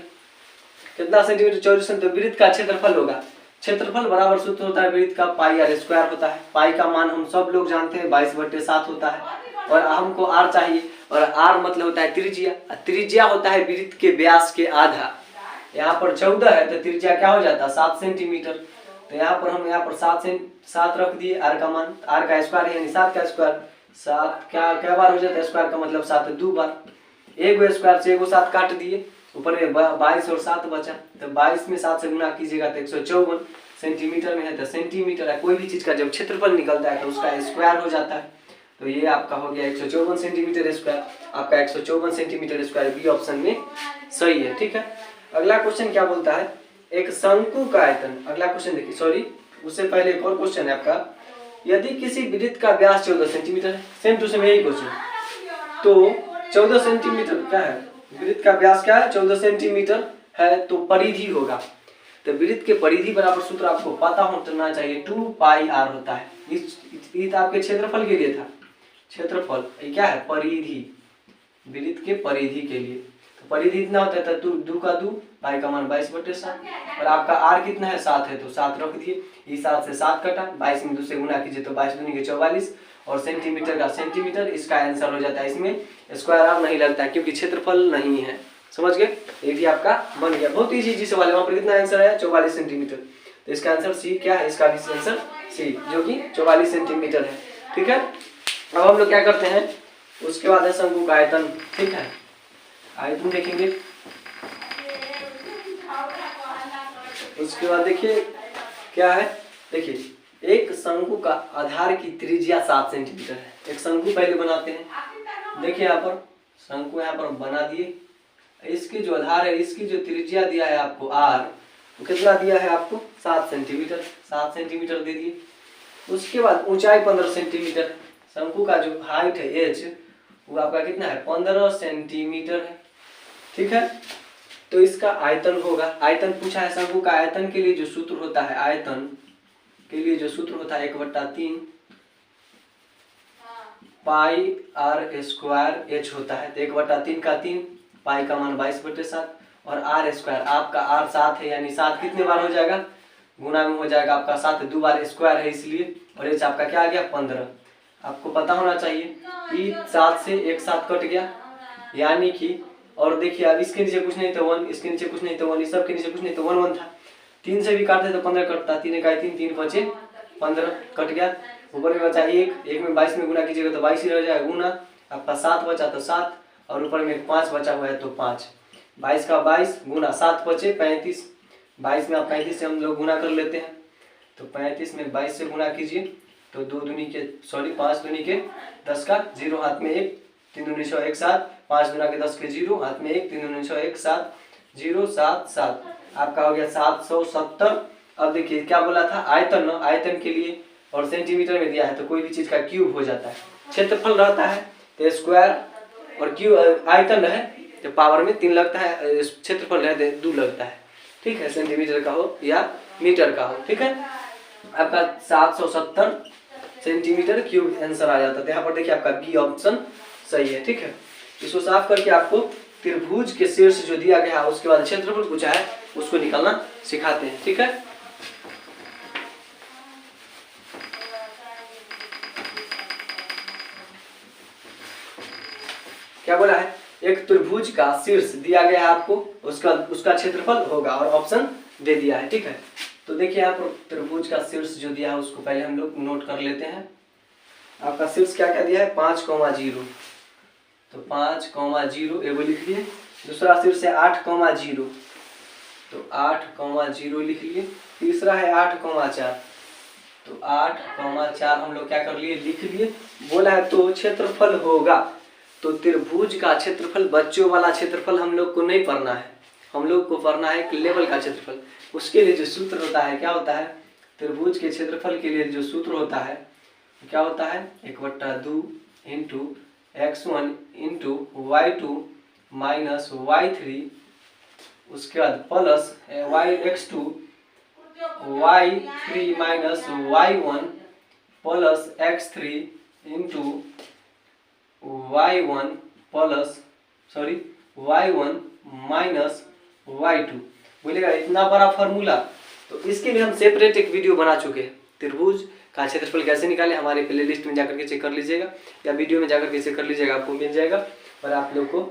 कितना सेंटीमीटर 14 सेंटीमीटर, तो वृत्त का क्षेत्रफल होगा, क्षेत्रफल बराबर सूत्र होता है वृत्त का पाई आर स्क्वायर होता है। पाई का मान हम सब लोग जानते हैं 22/7 होता है और हमको आर चाहिए, और आर मतलब होता है त्रिज्या, त्रिज्या होता है वृत्त के व्यास के आधा। यहाँ पर 14 है तो त्रिज्या क्या हो जाता है 7 सेंटीमीटर, तो यहाँ पर हम 7 रख दिए, आर का मान, आर का स्क्वायर यानी 7 का स्क्वायर, 7 क्या बार हो जाता है स्क्वायर का मतलब 7 2 बार, एक स्क्वायर से 7 काट दिए, ऊपर में 22 और 7 बचा, तो 22 में 7 से गुना कीजिएगा तो 154 सेंटीमीटर में है तो सेंटीमीटर है। कोई भी चीज का जब क्षेत्रफल निकलता है तो उसका स्क्वायर हो जाता है, तो ये आपका हो गया 154 सेंटीमीटर स्क्वायर, आपका 154 सेंटीमीटर स्क्वायर बी ऑप्शन में सही है, ठीक है। अगला क्वेश्चन क्या बोलता है, एक शंकु का आयतन, अगला क्वेश्चन देखिए, सॉरी उससे पहले एक और क्वेश्चन है आपका, यदि किसी वृत्त का व्यास 14 सेंटीमीटर है, सेम टू सेम यही क्वेश्चन, तो 14 सेंटीमीटर क्या है, वृत्त का व्यास क्या है 14 सेंटीमीटर है तो परिधि होगा, तो वृत्त के परिधि बराबर सूत्र आपको पता होना चाहिए 2 पाई आर होता है। इस आपके क्षेत्रफल के लिए था, क्षेत्रफल ये क्या है परिधि, वृत्त के परिधि के लिए, तो परिधि इतना होता है तो 2 का 2, पाई का मान 22/7 और आपका आर कितना है 7 है तो 7 रख दिए, इस 7 से 7 कटा, 22 में 2 से गुना कीजिए तो 22 दूनी के 44 और सेंटीमीटर का सेंटीमीटर, इसका आंसर हो जाता है, इसमें स्क्वायर आर नहीं लगता है क्योंकि क्षेत्रफल नहीं है, समझ गए। ये भी आपका बन गया, बहुत इजी जी सवाल है। वहाँ पर कितना आंसर है 44 सेंटीमीटर, तो इसका आंसर सी क्या है, इसका भी आंसर सी जो कि 44 सेंटीमीटर है, ठीक है। अब हम लोग क्या करते हैं, उसके बाद है शंकु का आयतन, ठीक है, आयतन देखेंगे। उसके बाद देखिए क्या है, देखिए एक शंकु का आधार की त्रिज्या 7 सेंटीमीटर है। एक शंकु पहले बनाते हैं, देखिए यहाँ पर शंकु यहाँ पर बना दिए, इसकी जो आधार है इसकी जो त्रिज्या दिया है आपको आर, तो कितना दिया है आपको 7 सेंटीमीटर, 7 सेंटीमीटर दे दिए। उसके बाद ऊंचाई 15 सेंटीमीटर, शंकु का जो हाइट है एच वो आपका कितना है 15 सेंटीमीटर है, ठीक है। तो इसका आयतन होगा, आयतन पूछा है शंकु का, आयतन के लिए जो सूत्र होता है, आयतन के लिए जो सूत्र होता है 1/3 पाई आर स्क्वायर एच होता है। तो 1/3 का 3, पाई का मान 22/7 और आर स्क्वायर, आपका आर 7 है, यानी 7 कितने बार हो जाएगा, गुना में हो जाएगा आपका 7, 2 बार स्क्वायर है इसलिए, और एच आपका क्या आ गया 15। आपको पता होना चाहिए कि 7 से एक 7 कट गया, यानी कि, और देखिए अब इसके नीचे कुछ नहीं तो 1, इसके नीचे कुछ नहीं तो 1, इस सब के नीचे कुछ नहीं तो 1 1 था। 3 से भी काटते तो 15 कटता, 3 का 3, 3 5 15 कट गया। ऊपर में बचा 1, 1 में 22 में गुना कीजिएगा तो 22 ही रह जाएगा गुना, आपका 7 बचा तो 7, और ऊपर में 5 बचा हुआ है तो 5, 22 का 22 गुना 7 5 35, 22 में आप 35 से हम लोग गुना कर लेते हैं, तो 35 में 22 से गुना कीजिए तो 5 दूनी के 10 का 0 हाथ में 1, 3 दूनी 6 1 7, 5 दूना के 10 के 0 हाथ में 1, 3 दूनी 6 1 7 0 7 7, आपका हो गया 770। अब देखिए क्या बोला था, आयतन, आयतन के लिए और सेंटीमीटर में दिया है तो कोई भी चीज का क्यूब हो जाता है, क्षेत्रफल रहता है तो स्क्वायर, और क्यूब आयतन है तो पावर में 3 लगता है, क्षेत्रफल है 2 लगता है, ठीक है, सेंटीमीटर का हो या मीटर का हो, ठीक है। आपका 770 सेंटीमीटर क्यूब आंसर आ जाता है। यहाँ पर देखिए आपका बी ऑप्शन सही है, ठीक है। इसको साफ करके आपको त्रिभुज के शीर्ष जो दिया गया है उसके बाद क्षेत्रफल पूछा है उसको निकालना सिखाते हैं, ठीक है। क्या बोला है, एक त्रिभुज का शीर्ष दिया गया है आपको, उसका क्षेत्रफल होगा, और ऑप्शन दे दिया है, ठीक है। तो देखिए यहाँ पर त्रिभुज का शीर्ष जो दिया है उसको पहले हम लोग नोट कर लेते हैं। आपका शीर्ष क्या क्या दिया है 5,0, तो 5,0 एगो लिख लिए। दूसरा शीर्ष है 8,0, तो 8,0 लिख लिए। तीसरा है 8,4, तो 8,4 हम लोग क्या कर लिए, लिख लिए। बोला है तो क्षेत्रफल होगा, तो त्रिभुज का क्षेत्रफल, बच्चों वाला क्षेत्रफल हम लोग को नहीं पढ़ना है, हम लोग को पढ़ना है कि लेवल का क्षेत्रफल। उसके लिए जो सूत्र होता है क्या होता है, त्रिभुज के क्षेत्रफल के लिए जो सूत्र होता है क्या होता है, 1/2 into x1 into y2 minus y3, उसके बाद plus x2 y3 minus y1 plus x3 into y1 minus y2। बोलेगा इतना बड़ा फॉर्मूला, तो इसके लिए हम सेपरेट एक वीडियो बना चुके हैं, त्रिभुज का क्षेत्रफल कैसे निकाले, हमारे प्ले लिस्ट में जाकर के चेक कर लीजिएगा या वीडियो में जाकर के चेक कर लीजिएगा, आपको मिल जाएगा। और आप लोग को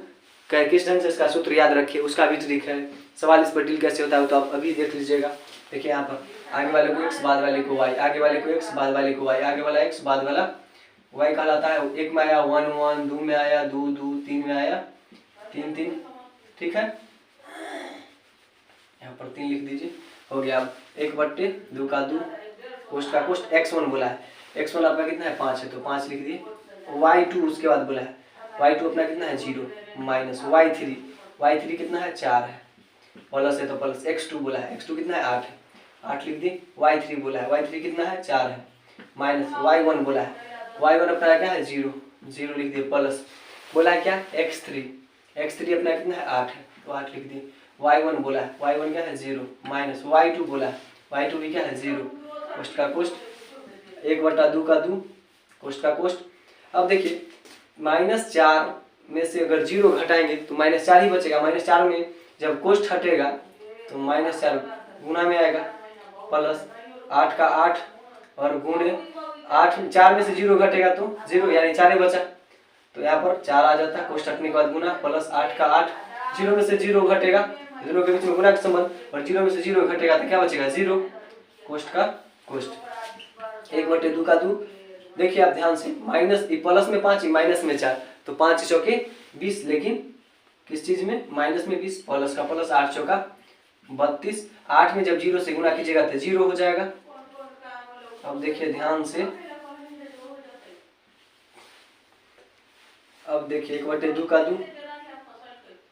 किस ढंग से इसका सूत्र याद रखिए उसका भी ट्रिक है, सवाल इस पर डील कैसे होता है तो आप अभी देख लीजिएगा। देखिए यहाँ पर आगे वाले को x बाद वाले को y, आगे वाले को x बाद वाले को y, आगे वाला x बाद वाला y कहलाता है। 1 में आया 1 1, 2 में आया 2 2, 3 में आया 3 3, ठीक है। यहाँ पर 3 लिख दीजिए, हो गया। 1/2 का 2, कोष्ट का कोष्ट, x1 बोला है, x1 आपका कितना है 5 है तो 5 लिख दिए। y2 उसके बाद बोला है, y2 अपना कितना है 0 माइनस y3 कितना है 4 है, प्लस है तो प्लस। x2 बोला है, x2 कितना है 8 है, 8 लिख दिए। y3 बोला है, y3 कितना है 4 है, माइनस y1 बोला है, y1 अपना क्या है 0 लिख दिए, प्लस बोला है क्या x3 अपना कितना है 8 है तो 8 लिख दिए। y1 बोला है, y1 क्या है 0 माइनस y2 बोला है, y2 भी क्या है 0, कोष्ट का कोष्ट, 1/2 का 2, कोष्ट का कोष्ट। अब देखिए -4 में से अगर 0 घटाएंगे तो -4 ही बचेगा। -4 में जब कोष्ट हटेगा तो -4 गुना में आएगा, प्लस 8 का 8 और गुणे 8, 4 में से 0 घटेगा तो 0 यानी 4 ही बचा, तो यहाँ पर 4 आ जाता है, कोष्ट हटने के बाद गुना, प्लस 8 का 8, 0 में से 0 घटेगा, दोनों के बीच में गुना का संबंध, और 0 में से 0 घटेगा तो क्या बचेगा 0, कोष्ट का कोष्ट। 1/2 का 2, देखिए आप ध्यान से, माइनस प्लस में 5 माइनस में 4, तो 5 चौके 20, लेकिन किस चीज में माइनस में 20, प्लस का प्लस, 8 चौका 32, 8 में जब 0 से गुना कीजिएगा तो 0 हो जाएगा। अब देखिए ध्यान से, अब देखिए 1/2 का 2,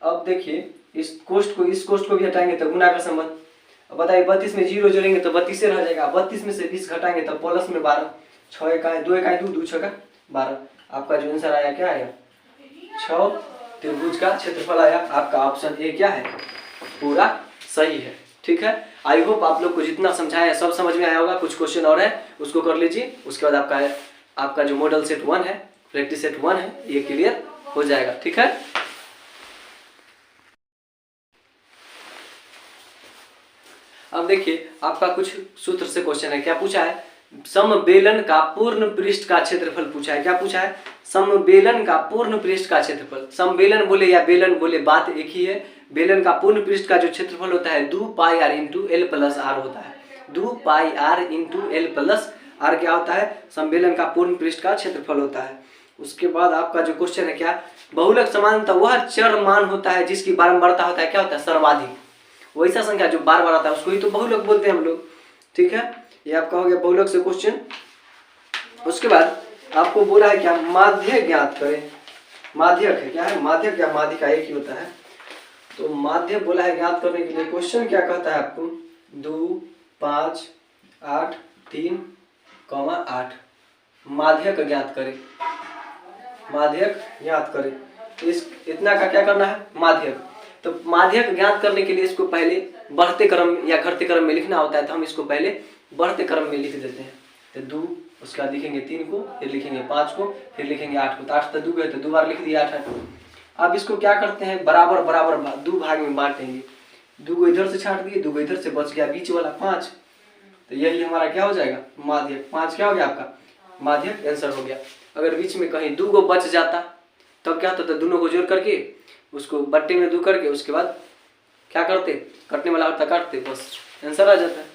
अब देखिए इस कोष्ट को भी हटाएंगे तो गुना का संबंध। अब बताइए 32 में 0 जोड़ेंगे तो 32 से रह जाएगा, 32 में से 20 घटाएंगे तो प्लस में 12, 6 का 2 का 2, 2 6 का 12। आपका जो आंसर आया क्या आया 6 त्रिभुज का क्षेत्रफल आया। आपका ऑप्शन ए क्या है, पूरा सही है। ठीक है, आई होप आप लोग को जितना समझाया है सब समझ में आया होगा। कुछ क्वेश्चन और है उसको कर लीजिए, उसके बाद आपका जो मॉडल सेट 1 है, प्रैक्टिस सेट 1 है, ये क्लियर हो जाएगा। ठीक है, अब देखिए आपका कुछ सूत्र से क्वेश्चन है। क्या पूछा है? समबेलन का पूर्ण पृष्ठ का क्षेत्रफल पूछा है। क्या पूछा है? समबेलन का पूर्ण पृष्ठ का क्षेत्रफल। समबेलन बोले या बेलन बोले बात एक ही है। बेलन का पूर्ण पृष्ठ का जो क्षेत्रफल होता है 2 pi r into L plus R होता है। 2 pi r into L plus R क्या होता है? समबेलन का पूर्ण पृष्ठ का क्षेत्रफल होता है। उसके बाद आपका जो क्वेश्चन है क्या? बहुलक समानता वह चर मान होता है जिसकी बारंबारता होता है क्या होता है? सर्वाधिक। वैसा संख्या जो बार बार आता है उसको ही तो बहुलक बोलते हैं हम लोग। ठीक है, ये आपका हो गया बहुलक से क्वेश्चन। उसके बाद आपको बोला है क्या? माध्य ज्ञात करें। माध्यक है, क्या है? माध्यक या माध्यिका एक ही होता है। तो माध्य बोला है ज्ञात करने के लिए। क्वेश्चन क्या कहता है आपको? 2, 5, 8, 3, 8 माध्यक ज्ञात करें। माध्यक ज्ञात करें, इस इतना का क्या करना है? माध्यक। तो माध्यक ज्ञात करने के लिए इसको पहले बढ़ते क्रम या घटते क्रम में लिखना होता है, तो हम इसको पहले बढ़ते क्रम में लिख देते हैं। तो 2, उसके बाद लिखेंगे 3 को, फिर लिखेंगे 5 को, फिर लिखेंगे 8 को। तो 8 तो 2 है तो 2 बार लिख दिया 8 है। अब इसको क्या करते हैं? बराबर बराबर 2 भाग में बांटेंगे। 2 को इधर से छाट दिए, 2 को इधर से, बच गया बीच वाला 5। तो यही हमारा क्या हो जाएगा? माध्यक। 5 क्या हो गया आपका? माध्यक आंसर हो गया। अगर बीच में कहीं 2 को बच जाता तब तो क्या होता? तो दोनों को जोड़ करके उसको बट्टे में 2 करके उसके बाद क्या करते? कटने वाला होता काटते, बस आंसर आ जाता है।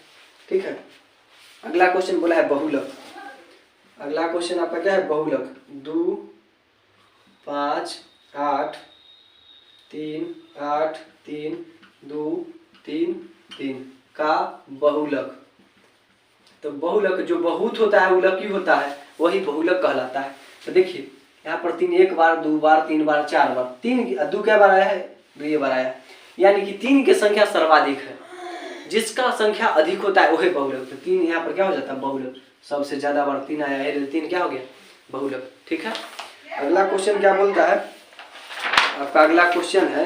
ठीक है, अगला क्वेश्चन बोला है बहुलक। अगला क्वेश्चन आपका क्या है? बहुलक। 2, 5, 8, 3, 8, 3, 2, 3, 3 का बहुलक। तो बहुलक जो बहुत होता है उलक ही होता है, वही बहुलक कहलाता है। तो देखिए यहाँ पर 3 1 बार, 2 बार, 3 बार, 4 बार, 2 क्या बार आया है? 2 बार आया है। यानी कि 3 की संख्या सर्वाधिक है। जिसका संख्या अधिक होता है वही बहुलक। तो 3 यहाँ पर क्या हो जाता है? बहुलक। सबसे ज्यादा बार 3 आया है, 3 क्या हो गया? बहुलक। ठीक है, अगला क्वेश्चन क्या बोलता है आपका? अगला क्वेश्चन है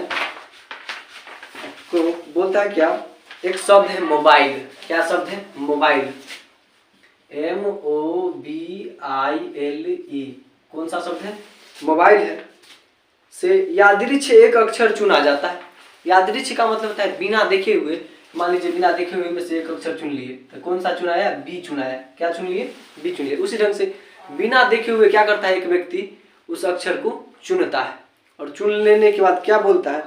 तो बोलता है क्या? एक शब्द है मोबाइल। क्या शब्द है? मोबाइल। MOBILE। कौन सा शब्द है? मोबाइल है। से यादृच्छ एक अक्षर चुना जाता है। यादृच्छ का मतलब होता है बिना देखे हुए। मान लीजिए बिना देखे हुए में से एक अक्षर चुन लिए, तो कौन सा चुनाया? बी चुनाया। क्या चुन लिए? बी चुन लिए। उसी ढंग से बिना देखे हुए क्या करता है? एक व्यक्ति उस अक्षर को चुनता है, और चुन लेने के बाद क्या बोलता है?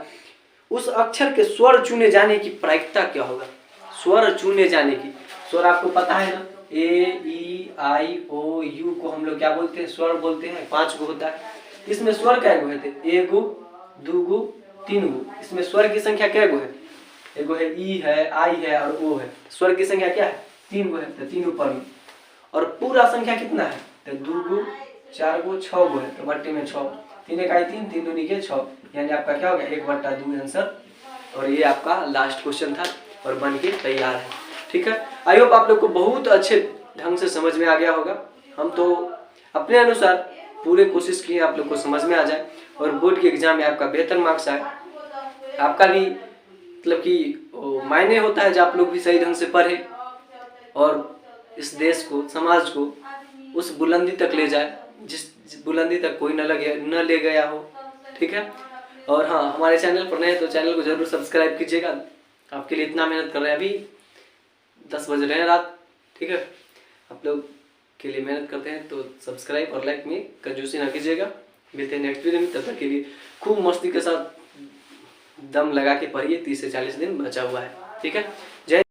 उस अक्षर के स्वर चुने जाने की प्रायिकता क्या होगा? स्वर चुने जाने की। स्वर आपको पता है ना? A, E, I, O, U को हम लोग क्या बोलते हैं? स्वर बोलते हैं। 5 गो होता है। इसमें स्वर क्या गो है? 1 गो, 2 गो, 3 गो। इसमें स्वर की संख्या क्या गो है? एगो है ई है, आई है और ओ है। स्वर की संख्या क्या है? 3 गो है, तो 3 ऊपर में। और पूरा संख्या कितना है? तो 2 गो, 4 गो, 6 गो है, तो बट्टे में 6। 3 1 3, 3 2 के 6, यानी आपका क्या हो गया? 1/2 आंसर। और ये आपका लास्ट क्वेश्चन था और बन के तैयार है। ठीक है, आई होप आप लोग को बहुत अच्छे ढंग से समझ में आ गया होगा। हम तो अपने अनुसार पूरे कोशिश किए आप लोग को समझ में आ जाए और बोर्ड के एग्जाम में आपका बेहतर मार्क्स आए। आपका भी मतलब कि मायने होता है जब आप लोग भी सही ढंग से पढ़े और इस देश को, समाज को उस बुलंदी तक ले जाए जिस बुलंदी तक कोई न ले गया हो। ठीक है, और हाँ, हमारे चैनल पर नए हैं तो चैनल को जरूर सब्सक्राइब कीजिएगा। आपके लिए इतना मेहनत कर रहे हैं, अभी 10 बज रहे हैं रात। ठीक है, आप लोग के लिए मेहनत करते हैं तो सब्सक्राइब और लाइक में कंजूसी ना कीजिएगा। मिलते हैं नेक्स्ट वीडियो में, तब तक के लिए खूब मस्ती के साथ दम लगा के पढ़िए। 30 से 40 दिन बचा हुआ है। ठीक है, जय